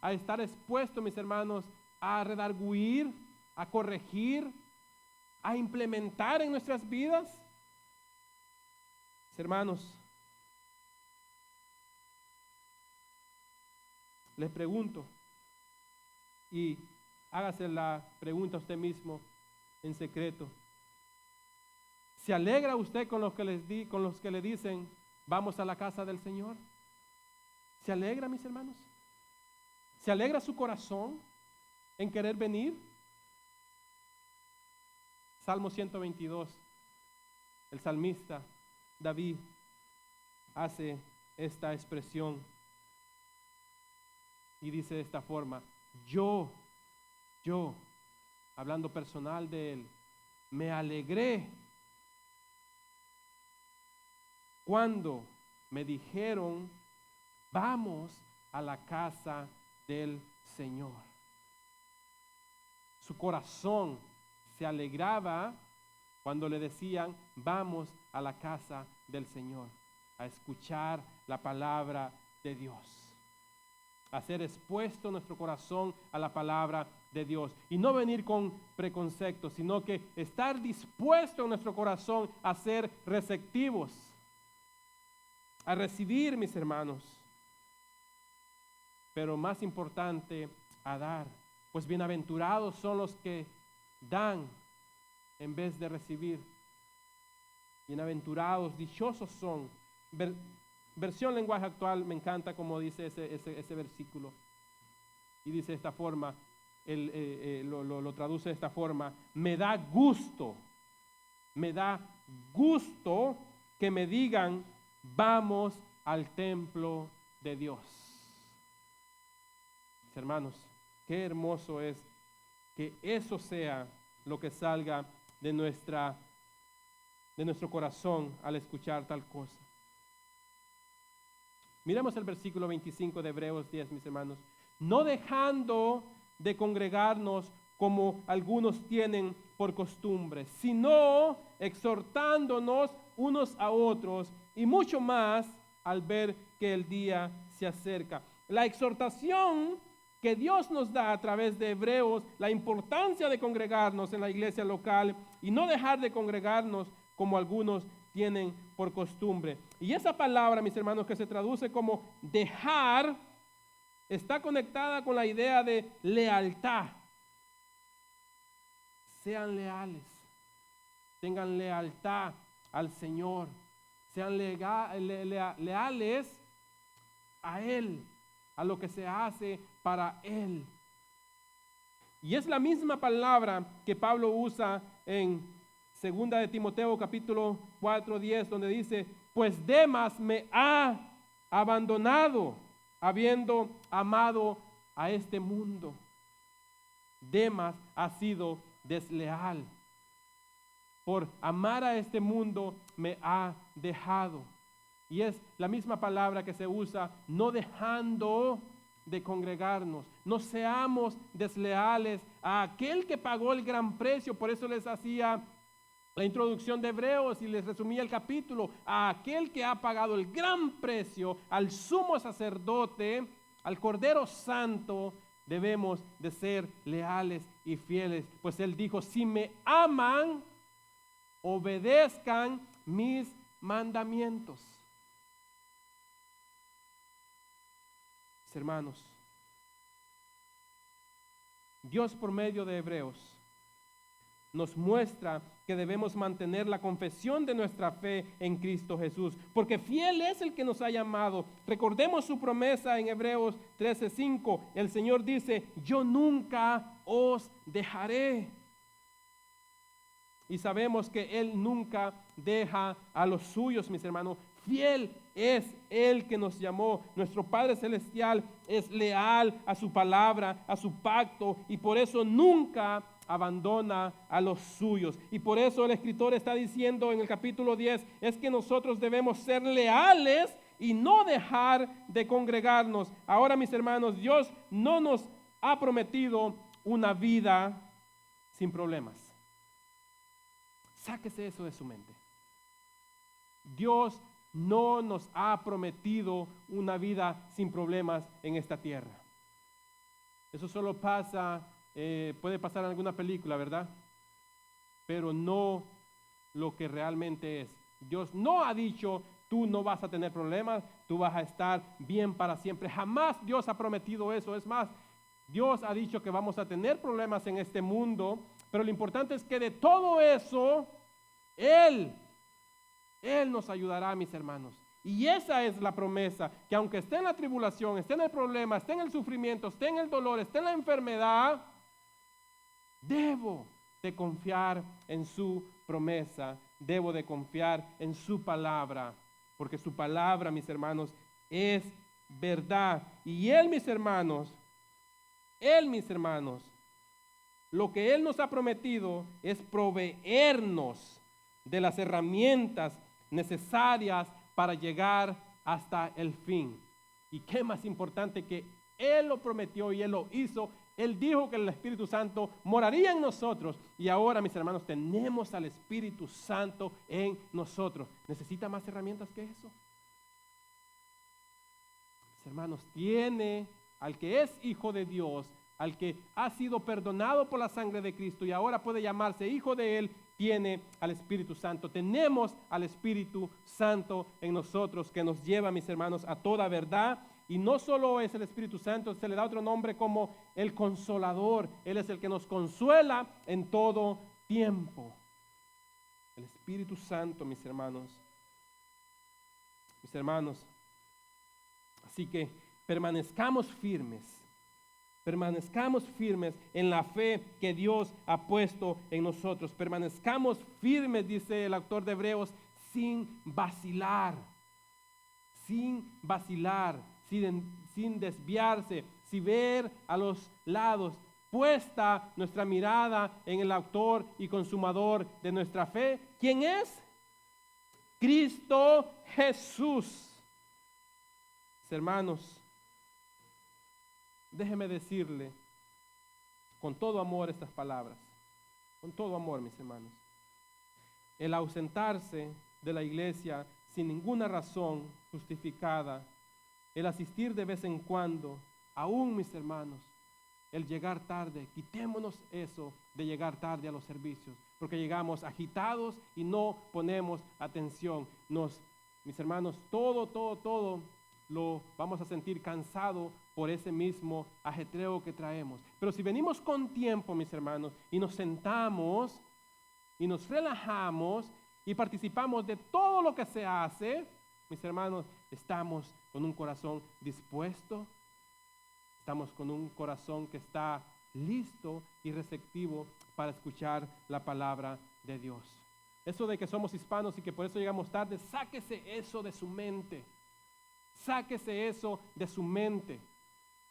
¿A estar expuesto, mis hermanos, a redarguir, a corregir, a implementar en nuestras vidas? Mis hermanos, les pregunto, y hágase la pregunta a usted mismo en secreto. ¿Se alegra usted con los que le dicen, vamos a la casa del Señor? ¿Se alegra, mis hermanos? ¿Se alegra su corazón en querer venir? Salmo 122 el salmista David hace esta expresión y dice de esta forma: yo, hablando personal de él, me alegré cuando me dijeron, vamos a la casa del Señor. Su corazón se alegraba cuando le decían, vamos a la casa del Señor, a escuchar la palabra de Dios, a ser expuesto nuestro corazón a la palabra de Dios, y no venir con preconceptos, sino que estar dispuesto en nuestro corazón a ser receptivos, a recibir, mis hermanos, pero más importante, a dar. Pues bienaventurados son los que dan en vez de recibir. Bienaventurados, dichosos son. Versión lenguaje actual, me encanta como dice ese versículo. Y dice de esta forma, lo traduce de esta forma: me da gusto que me digan, vamos al templo de Dios. Mis hermanos, qué hermoso es que eso sea lo que salga de nuestro corazón al escuchar tal cosa. Miremos el versículo 25 de Hebreos 10, mis hermanos. No dejando de congregarnos como algunos tienen por costumbre, sino exhortándonos unos a otros, y mucho más al ver que el día se acerca. La exhortación que Dios nos da a través de Hebreos, la importancia de congregarnos en la iglesia local y no dejar de congregarnos como algunos tienen por costumbre. Y esa palabra, mis hermanos, que se traduce como dejar, está conectada con la idea de lealtad. Sean leales, tengan lealtad al Señor, sean leales a Él, a lo que se hace para Él. Y es la misma palabra que Pablo usa en 2 de Timoteo capítulo 4:10, donde dice, pues Demas me ha abandonado, habiendo amado a este mundo. Demas ha sido desleal. Por amar a este mundo me ha dejado. Y es la misma palabra que se usa, no dejando de congregarnos. No seamos desleales a aquel que pagó el gran precio. Por eso les hacía la introducción de Hebreos y les resumía el capítulo. A aquel que ha pagado el gran precio, al sumo sacerdote, al Cordero Santo, debemos de ser leales y fieles. Pues Él dijo, si me aman, obedezcan mis mandamientos. Hermanos, Dios por medio de Hebreos nos muestra que debemos mantener la confesión de nuestra fe en Cristo Jesús, porque fiel es el que nos ha llamado. Recordemos su promesa en Hebreos 13:5. El Señor dice, yo nunca os dejaré. Y sabemos que Él nunca deja a los suyos, mis hermanos. Fiel es Él que nos llamó. Nuestro Padre Celestial es leal a su palabra, a su pacto, y por eso nunca abandona a los suyos. Y por eso el escritor está diciendo en el capítulo 10, es que nosotros debemos ser leales y no dejar de congregarnos. Ahora, mis hermanos, Dios no nos ha prometido una vida sin problemas. Sáquese eso de su mente. Dios no nos ha prometido una vida sin problemas en esta tierra. Eso solo pasa, puede pasar en alguna película, ¿verdad? Pero no lo que realmente es. Dios no ha dicho, tú no vas a tener problemas, tú vas a estar bien para siempre. Jamás Dios ha prometido eso. Es más, Dios ha dicho que vamos a tener problemas en este mundo, pero lo importante es que de todo eso, Él nos ayudará, mis hermanos. Y esa es la promesa, que aunque esté en la tribulación, esté en el problema, esté en el sufrimiento, esté en el dolor, esté en la enfermedad, debo de confiar en su promesa debo de confiar en su palabra, porque su palabra, mis hermanos, es verdad. Y Él, mis hermanos, lo que Él nos ha prometido es proveernos de las herramientas necesarias para llegar hasta el fin. Y qué más importante que Él lo prometió y Él lo hizo. Él dijo que el Espíritu Santo moraría en nosotros. Y ahora, mis hermanos, tenemos al Espíritu Santo en nosotros. ¿Necesita más herramientas que eso? Mis hermanos, tiene al que es hijo de Dios, al que ha sido perdonado por la sangre de Cristo y ahora puede llamarse hijo de Él, tiene al Espíritu Santo. Tenemos al Espíritu Santo en nosotros que nos lleva, mis hermanos, a toda verdad. Y no solo es el Espíritu Santo, se le da otro nombre como el Consolador. Él es el que nos consuela en todo tiempo. El Espíritu Santo, mis hermanos. Así que permanezcamos firmes en la fe que Dios ha puesto en nosotros. Permanezcamos firmes, dice el autor de Hebreos, sin vacilar, sin desviarse, sin ver a los lados, puesta nuestra mirada en el autor y consumador de nuestra fe. ¿Quién es? Cristo Jesús. Hermanos, déjeme decirle con todo amor estas palabras, con todo amor, mis hermanos. El ausentarse de la iglesia sin ninguna razón justificada, el asistir de vez en cuando, aún, mis hermanos, el llegar tarde, quitémonos eso de llegar tarde a los servicios, porque llegamos agitados y no ponemos atención. Mis hermanos, todo lo vamos a sentir cansado por ese mismo ajetreo que traemos. Pero si venimos con tiempo, mis hermanos, y nos sentamos y nos relajamos y participamos de todo lo que se hace, mis hermanos, estamos con un corazón dispuesto, estamos con un corazón que está listo y receptivo para escuchar la palabra de Dios. Eso de que somos hispanos y que por eso llegamos tarde, sáquese eso de su mente. Sáquese eso de su mente.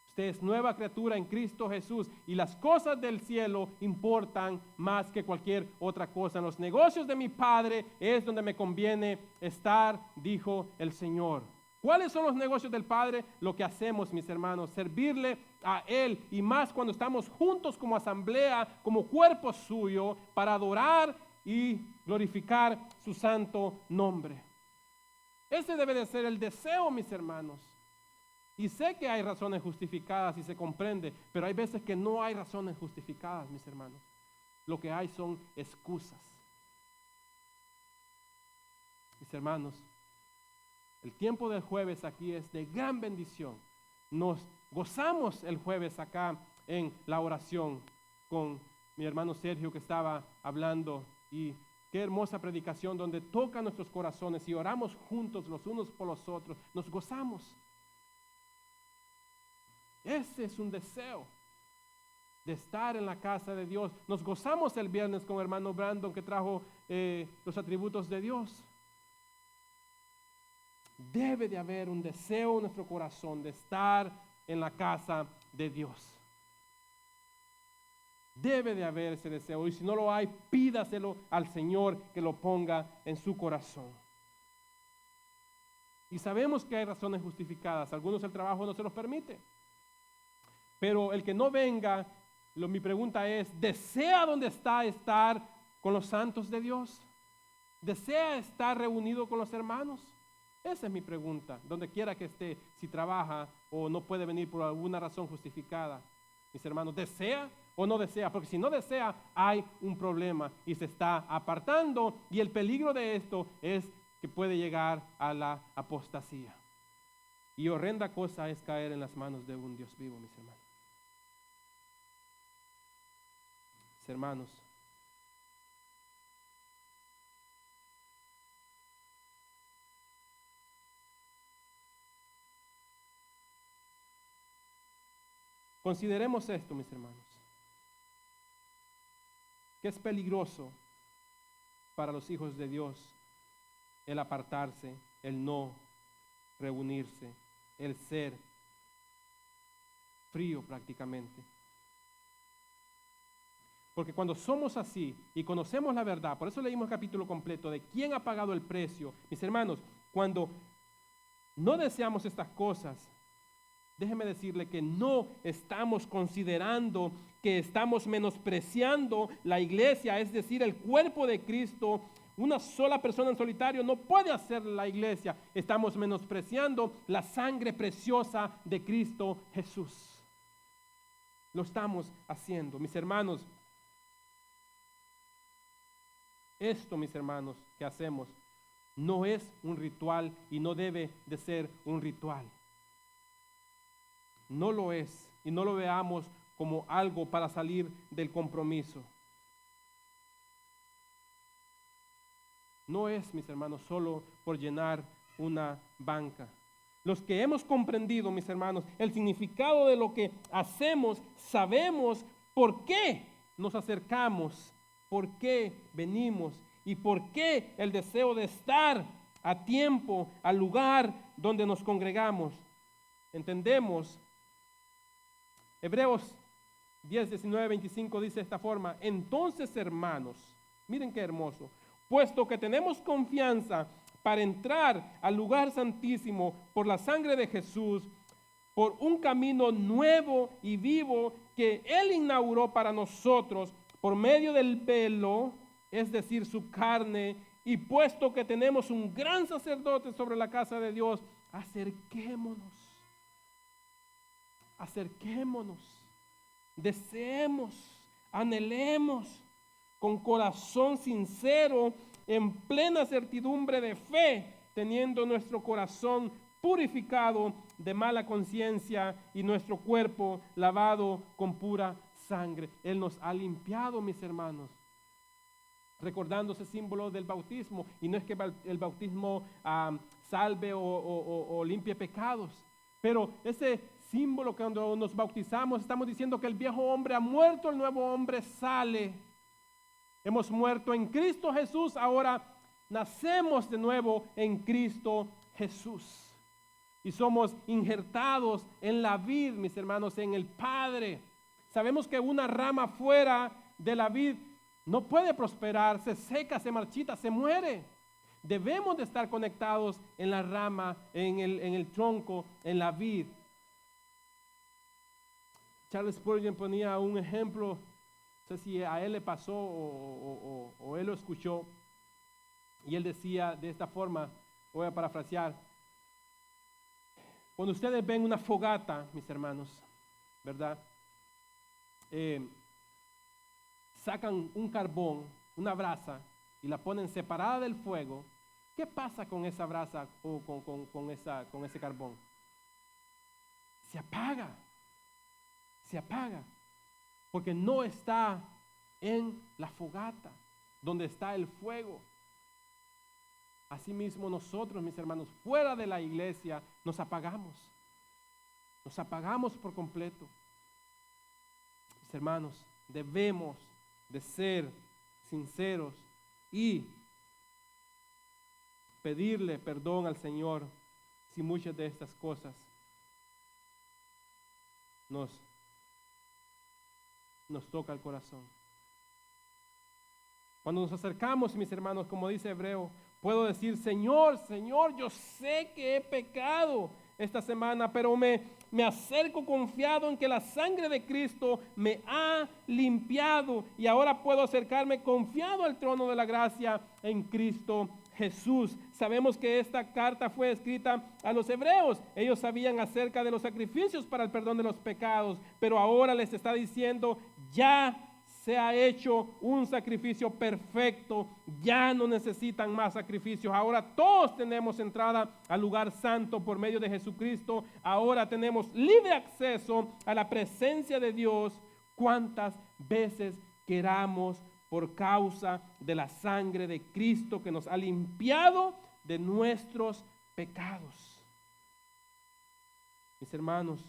Usted es nueva criatura en Cristo Jesús y las cosas del cielo importan más que cualquier otra cosa. En los negocios de mi Padre es donde me conviene estar, dijo el Señor. ¿Cuáles son los negocios del Padre? Lo que hacemos, mis hermanos, servirle a Él, y más cuando estamos juntos como asamblea, como cuerpo suyo, para adorar y glorificar su santo nombre. Ese debe de ser el deseo, mis hermanos. Y sé que hay razones justificadas y se comprende, pero hay veces que no hay razones justificadas, mis hermanos. Lo que hay son excusas. Mis hermanos, el tiempo del jueves aquí es de gran bendición. Nos gozamos el jueves acá en la oración con mi hermano Sergio que estaba hablando, y qué hermosa predicación donde toca nuestros corazones y oramos juntos los unos por los otros. Nos gozamos. Ese es un deseo de estar en la casa de Dios. Nos gozamos el viernes con el hermano Brandon que trajo los atributos de Dios. Debe de haber un deseo en nuestro corazón de estar en la casa de Dios. Debe de haber ese deseo, y si no lo hay, pídaselo al Señor que lo ponga en su corazón. Y sabemos que hay razones justificadas. Algunos el trabajo no se los permite. Pero el que no venga, mi pregunta es, ¿desea donde está estar con los santos de Dios? ¿Desea estar reunido con los hermanos? Esa es mi pregunta, donde quiera que esté, si trabaja o no puede venir por alguna razón justificada. Mis hermanos, ¿desea o no desea? Porque si no desea, hay un problema y se está apartando, y el peligro de esto es que puede llegar a la apostasía. Y horrenda cosa es caer en las manos de un Dios vivo, mis hermanos. Mis hermanos, consideremos esto, mis hermanos, que es peligroso para los hijos de Dios el apartarse, el no reunirse, el ser frío prácticamente. Porque cuando somos así y conocemos la verdad, por eso leímos el capítulo completo de quién ha pagado el precio. Mis hermanos, cuando no deseamos estas cosas, déjeme decirle que no estamos considerando que estamos menospreciando la iglesia, es decir, el cuerpo de Cristo. Una sola persona en solitario no puede hacer la iglesia. Estamos menospreciando la sangre preciosa de Cristo Jesús. Lo estamos haciendo, mis hermanos. Esto, mis hermanos, que hacemos no es un ritual y no debe de ser un ritual. No lo es, y no lo veamos como algo para salir del compromiso. No es, mis hermanos, solo por llenar una banca. Los que hemos comprendido, mis hermanos, el significado de lo que hacemos, sabemos por qué nos acercamos, por qué venimos y por qué el deseo de estar a tiempo al lugar donde nos congregamos. Entendemos. Hebreos 10, 19, 25 dice de esta forma: entonces, hermanos, miren qué hermoso, puesto que tenemos confianza para entrar al lugar santísimo por la sangre de Jesús, por un camino nuevo y vivo que Él inauguró para nosotros por medio del velo, es decir, su carne, y puesto que tenemos un gran sacerdote sobre la casa de Dios, acerquémonos, deseemos, anhelemos con corazón sincero, en plena certidumbre de fe, teniendo nuestro corazón purificado de mala conciencia y nuestro cuerpo lavado con pura sangre. Él nos ha limpiado, mis hermanos, recordando ese símbolo del bautismo. Y no es que el bautismo salve o limpie pecados, pero ese símbolo, que cuando nos bautizamos estamos diciendo que el viejo hombre ha muerto, el nuevo hombre sale. Hemos muerto en Cristo Jesús, ahora nacemos de nuevo en Cristo Jesús. Y somos injertados en la vid, mis hermanos, en el Padre. Sabemos que una rama fuera de la vid no puede prosperar, se seca, se marchita, se muere. Debemos de estar conectados en la rama, en el tronco, en la vid. Charles Spurgeon ponía un ejemplo, no sé si a él le pasó o él lo escuchó, y él decía de esta forma, voy a parafrasear: cuando ustedes ven una fogata, mis hermanos, ¿verdad? Sacan un carbón, una brasa, y la ponen separada del fuego. ¿Qué pasa con esa brasa o con ese carbón? Se apaga, porque no está en la fogata, donde está el fuego. Asimismo nosotros, mis hermanos, fuera de la iglesia, nos apagamos por completo. Mis hermanos, debemos de ser sinceros y pedirle perdón al Señor si muchas de estas cosas nos toca el corazón. Cuando nos acercamos, mis hermanos, como dice Hebreo, puedo decir: Señor, yo sé que he pecado esta semana, pero me acerco confiado en que la sangre de Cristo me ha limpiado, y ahora puedo acercarme confiado al trono de la gracia en Cristo Jesús. Sabemos que esta carta fue escrita a los hebreos. Ellos sabían acerca de los sacrificios para el perdón de los pecados, pero ahora les está diciendo: ya se ha hecho un sacrificio perfecto, ya no necesitan más sacrificios. Ahora todos tenemos entrada al lugar santo por medio de Jesucristo. Ahora tenemos libre acceso a la presencia de Dios cuantas veces queramos, por causa de la sangre de Cristo que nos ha limpiado de nuestros pecados. Mis hermanos,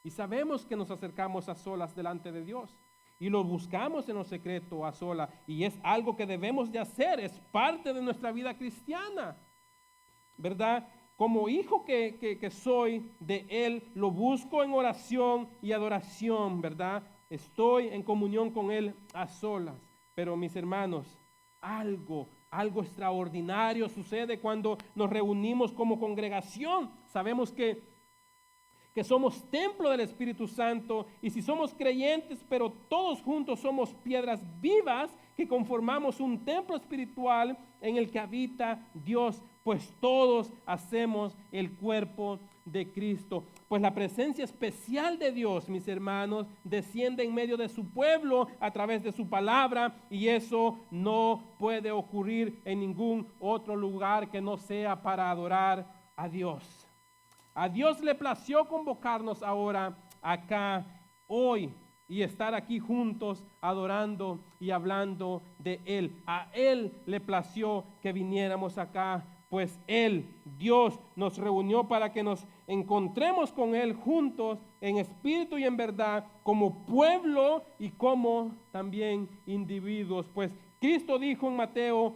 y sabemos que nos acercamos a solas delante de Dios. y lo buscamos en lo secreto a sola, y es algo que debemos de hacer, es parte de nuestra vida cristiana, ¿verdad? Como hijo que soy de Él, lo busco en oración y adoración, ¿verdad? Estoy en comunión con Él a solas. Pero mis hermanos, algo extraordinario sucede cuando nos reunimos como congregación. Sabemos que somos templo del Espíritu Santo, y si somos creyentes, pero todos juntos somos piedras vivas que conformamos un templo espiritual en el que habita Dios, pues todos hacemos el cuerpo de Cristo. Pues la presencia especial de Dios, mis hermanos, desciende en medio de su pueblo a través de su palabra, y eso no puede ocurrir en ningún otro lugar que no sea para adorar a Dios. A Dios le plació convocarnos ahora acá hoy y estar aquí juntos adorando y hablando de Él. A Él le plació que viniéramos acá, pues Él, Dios, nos reunió para que nos encontremos con Él juntos en espíritu y en verdad, como pueblo y como también individuos. Pues Cristo dijo en Mateo: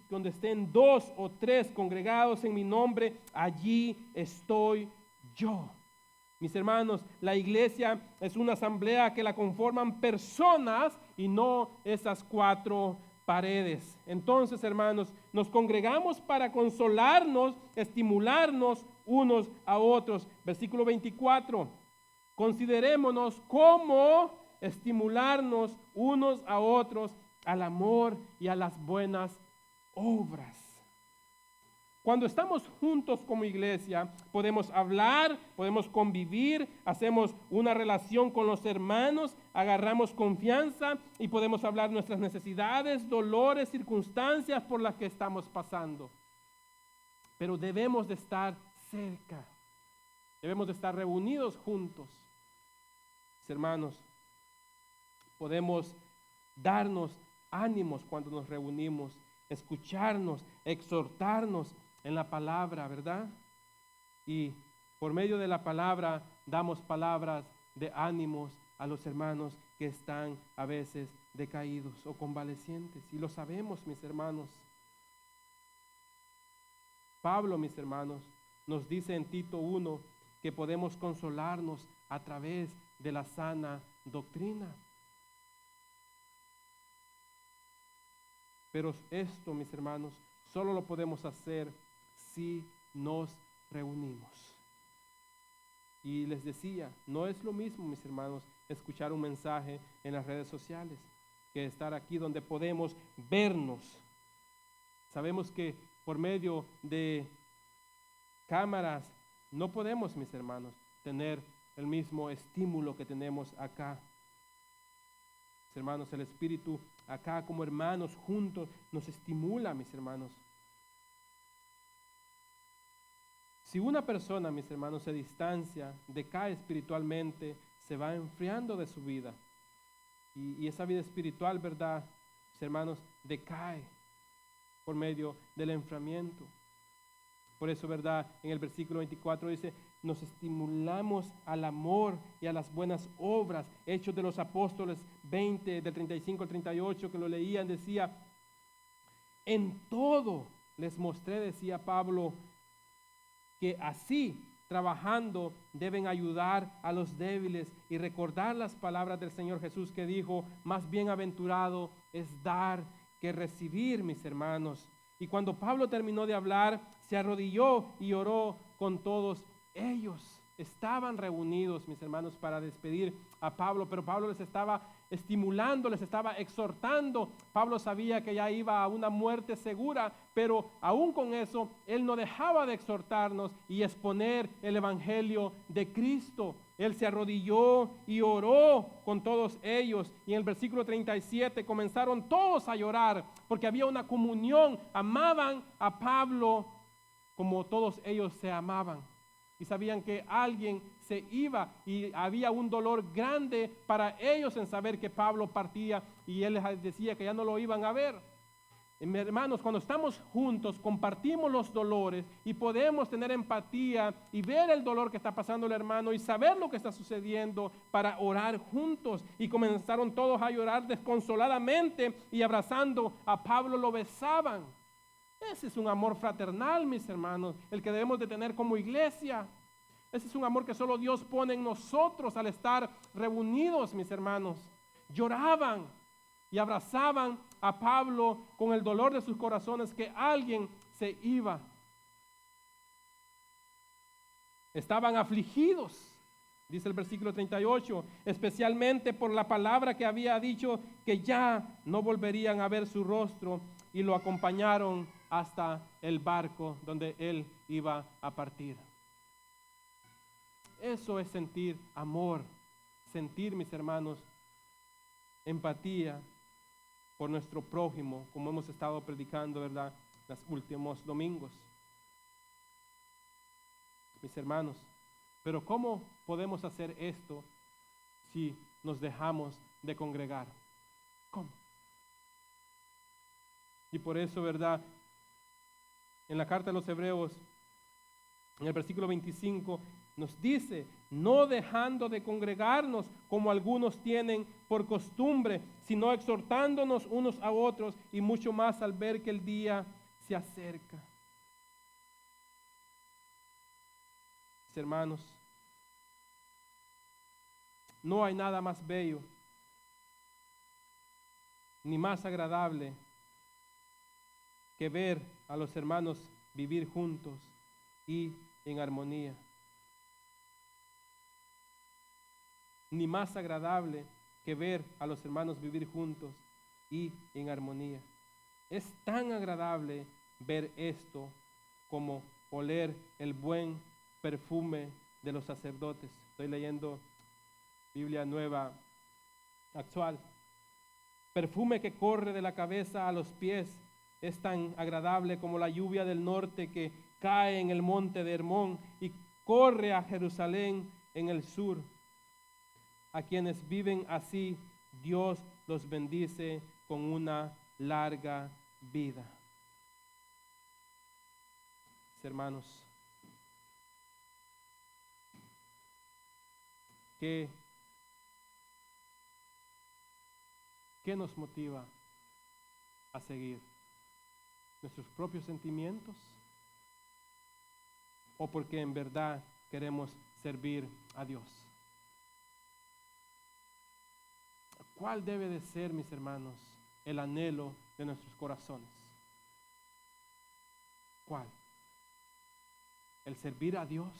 donde estén 2 o 3 congregados en mi nombre, allí estoy yo. Mis hermanos, la iglesia es una asamblea que la conforman personas y no esas 4 paredes. Entonces, hermanos, nos congregamos para consolarnos, estimularnos unos a otros. Versículo 24. Considerémonos cómo estimularnos unos a otros al amor y a las buenas obras. Cuando estamos juntos como iglesia, podemos hablar, podemos convivir, hacemos una relación con los hermanos, agarramos confianza y podemos hablar nuestras necesidades, dolores, circunstancias por las que estamos pasando. Pero debemos de estar cerca, debemos de estar reunidos juntos. Mis hermanos, podemos darnos ánimos cuando nos reunimos, escucharnos, exhortarnos en la palabra, ¿verdad? Y por medio de la palabra damos palabras de ánimos a los hermanos que están a veces decaídos o convalecientes. Y lo sabemos, mis hermanos. Pablo, mis hermanos, nos dice en Tito 1 que podemos consolarnos a través de la sana doctrina. Pero esto, mis hermanos, solo lo podemos hacer si nos reunimos. Y les decía, no es lo mismo, mis hermanos, escuchar un mensaje en las redes sociales que estar aquí donde podemos vernos. Sabemos que por medio de cámaras no podemos, mis hermanos, tener el mismo estímulo que tenemos acá. Mis hermanos, el Espíritu acá como hermanos juntos nos estimula, mis hermanos. Si una persona, mis hermanos, se distancia, decae espiritualmente, se va enfriando de su vida. Y esa vida espiritual, ¿verdad? Mis hermanos, decae por medio del enfriamiento. Por eso, ¿verdad? En el versículo 24 dice: nos estimulamos al amor y a las buenas obras. Hechos de los Apóstoles 20, del 35 al 38, que lo leían, decía: en todo les mostré, decía Pablo, que así, trabajando, deben ayudar a los débiles y recordar las palabras del Señor Jesús, que dijo: más bienaventurado es dar que recibir, mis hermanos. Y cuando Pablo terminó de hablar, se arrodilló y oró con todos ellos. Estaban reunidos, mis hermanos, para despedir a Pablo, pero Pablo les estaba estimulando, les estaba exhortando. Pablo sabía que ya iba a una muerte segura, pero aún con eso, él no dejaba de exhortarnos y exponer el evangelio de Cristo. Él se arrodilló y oró con todos ellos. Y en el versículo 37 comenzaron todos a llorar porque había una comunión. Amaban a Pablo como todos ellos se amaban. Y sabían que alguien se iba y había un dolor grande para ellos en saber que Pablo partía, y él les decía que ya no lo iban a ver. Hermanos, cuando estamos juntos, compartimos los dolores y podemos tener empatía y ver el dolor que está pasando el hermano y saber lo que está sucediendo para orar juntos. Y comenzaron todos a llorar desconsoladamente y abrazando a Pablo lo besaban. Ese es un amor fraternal, mis hermanos, el que debemos de tener como iglesia. Ese es un amor que solo Dios pone en nosotros al estar reunidos, mis hermanos. Lloraban y abrazaban a Pablo con el dolor de sus corazones que alguien se iba. Estaban afligidos, dice el versículo 38, especialmente por la palabra que había dicho que ya no volverían a ver su rostro, y lo acompañaron hasta el barco donde él iba a partir. Eso es sentir amor, sentir, mis hermanos, empatía por nuestro prójimo, como hemos estado predicando, ¿verdad?, los últimos domingos. Mis hermanos, pero ¿cómo podemos hacer esto si nos dejamos de congregar? ¿Cómo? Y por eso, ¿verdad?, en la carta de los Hebreos, en el versículo 25, nos dice, no dejando de congregarnos como algunos tienen por costumbre, sino exhortándonos unos a otros, y mucho más al ver que el día se acerca. Mis hermanos, no hay nada más bello ni más agradable que ver a los hermanos vivir juntos y en armonía. Ni más agradable que ver a los hermanos vivir juntos y en armonía. Es tan agradable ver esto como oler el buen perfume de los sacerdotes. Estoy leyendo Biblia Nueva Actual. Perfume que corre de la cabeza a los pies, es tan agradable como la lluvia del norte que cae en el monte de Hermón y corre a Jerusalén en el sur. A quienes viven así, Dios los bendice con una larga vida. Hermanos, ¿qué nos motiva a seguir? ¿Nuestros propios sentimientos? ¿O porque en verdad queremos servir a Dios? ¿Cuál debe de ser, mis hermanos, el anhelo de nuestros corazones? ¿Cuál? ¿El servir a Dios?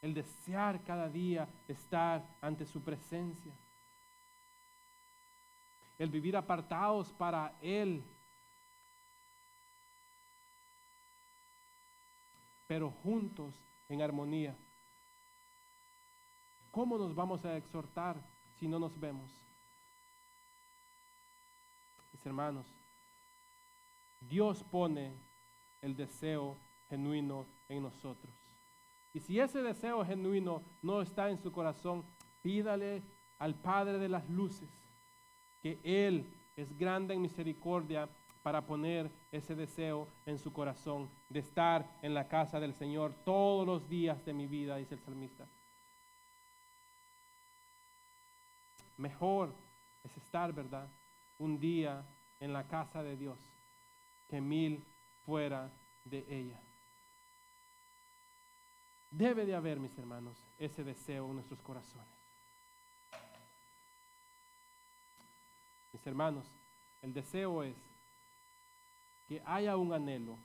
¿El desear cada día estar ante su presencia? ¿El vivir apartados para Él? Pero juntos en armonía. ¿Cómo nos vamos a exhortar si no nos vemos? Mis hermanos, Dios pone el deseo genuino en nosotros. Y si ese deseo genuino no está en su corazón, pídale al Padre de las luces, que Él es grande en misericordia para poner ese deseo en su corazón de estar en la casa del Señor todos los días de mi vida, dice el salmista. Mejor es estar, ¿verdad?, un día en la casa de Dios que 1000 fuera de ella. Debe de haber, mis hermanos, ese deseo en nuestros corazones. Mis hermanos, el deseo es que haya un anhelo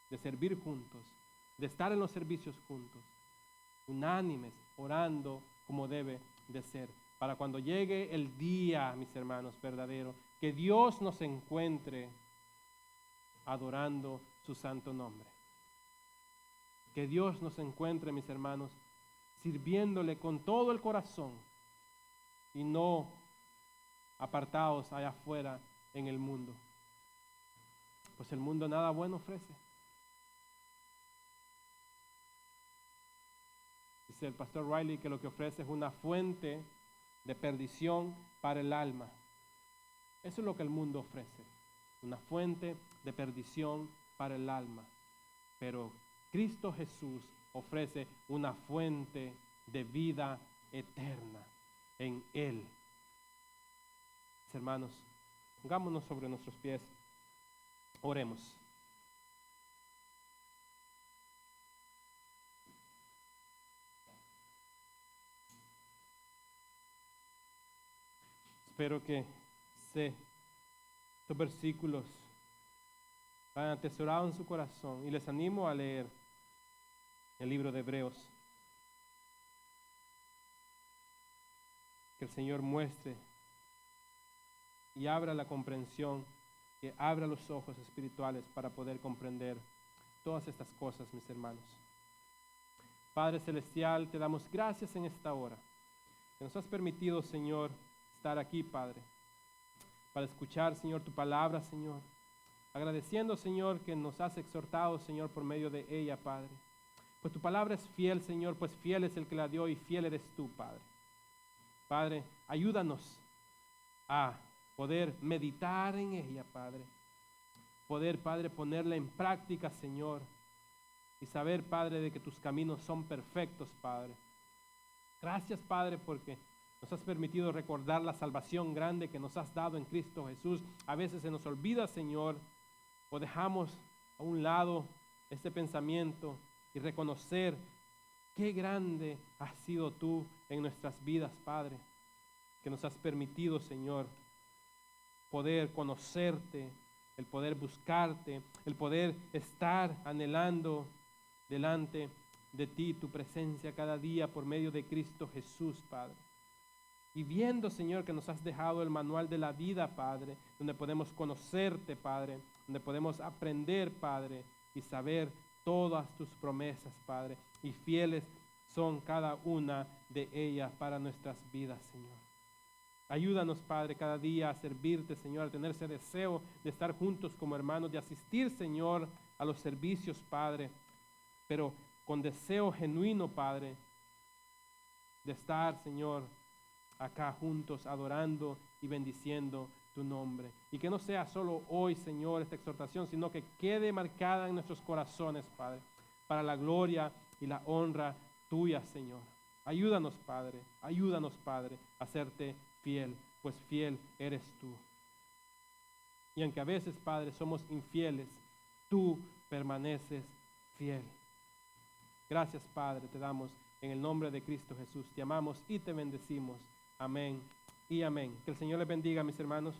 de servir juntos, de estar en los servicios juntos, unánimes, orando como debe de ser, para cuando llegue el día, mis hermanos, verdadero, que Dios nos encuentre adorando su santo nombre. Que Dios nos encuentre, mis hermanos, sirviéndole con todo el corazón y no apartados allá afuera en el mundo. Pues el mundo nada bueno ofrece. Dice el pastor Riley que lo que ofrece es una fuente de perdición para el alma. Eso es lo que el mundo ofrece, una fuente de perdición para el alma. Pero Cristo Jesús ofrece una fuente de vida eterna en Él. Mis hermanos, pongámonos sobre nuestros pies, oremos. Espero que estos versículos vayan atesorados en su corazón y les animo a leer el libro de Hebreos. Que el Señor muestre y abra la comprensión, que abra los ojos espirituales para poder comprender todas estas cosas, mis hermanos. Padre Celestial, te damos gracias en esta hora, que nos has permitido, Señor, estar aquí, Padre, para escuchar, Señor, tu palabra, Señor. Agradeciendo, Señor, que nos has exhortado, Señor, por medio de ella, Padre. Pues tu palabra es fiel, Señor, pues fiel es el que la dio y fiel eres tú, Padre. Padre, ayúdanos a poder meditar en ella, Padre. Poder, Padre, ponerla en práctica, Señor. Y saber, Padre, de que tus caminos son perfectos, Padre. Gracias, Padre, porque nos has permitido recordar la salvación grande que nos has dado en Cristo Jesús. A veces se nos olvida, Señor, o dejamos a un lado este pensamiento y reconocer qué grande has sido tú en nuestras vidas, Padre, que nos has permitido, Señor, poder conocerte, el poder buscarte, el poder estar anhelando delante de ti tu presencia cada día por medio de Cristo Jesús, Padre. Y viendo, Señor, que nos has dejado el manual de la vida, Padre, donde podemos conocerte, Padre, donde podemos aprender, Padre, y saber todas tus promesas, Padre, y fieles son cada una de ellas para nuestras vidas, Señor. Ayúdanos, Padre, cada día a servirte, Señor, a tener ese deseo de estar juntos como hermanos, de asistir, Señor, a los servicios, Padre, pero con deseo genuino, Padre, de estar, Señor, acá juntos adorando y bendiciendo tu nombre. Y que no sea solo hoy, Señor, esta exhortación, sino que quede marcada en nuestros corazones, Padre, para la gloria y la honra tuya, Señor. Ayúdanos, Padre, a serte fiel, pues fiel eres tú. Y aunque a veces, Padre, somos infieles, tú permaneces fiel. Gracias, Padre, te damos en el nombre de Cristo Jesús. Te amamos y te bendecimos. Amén y amén. Que el Señor les bendiga, mis hermanos.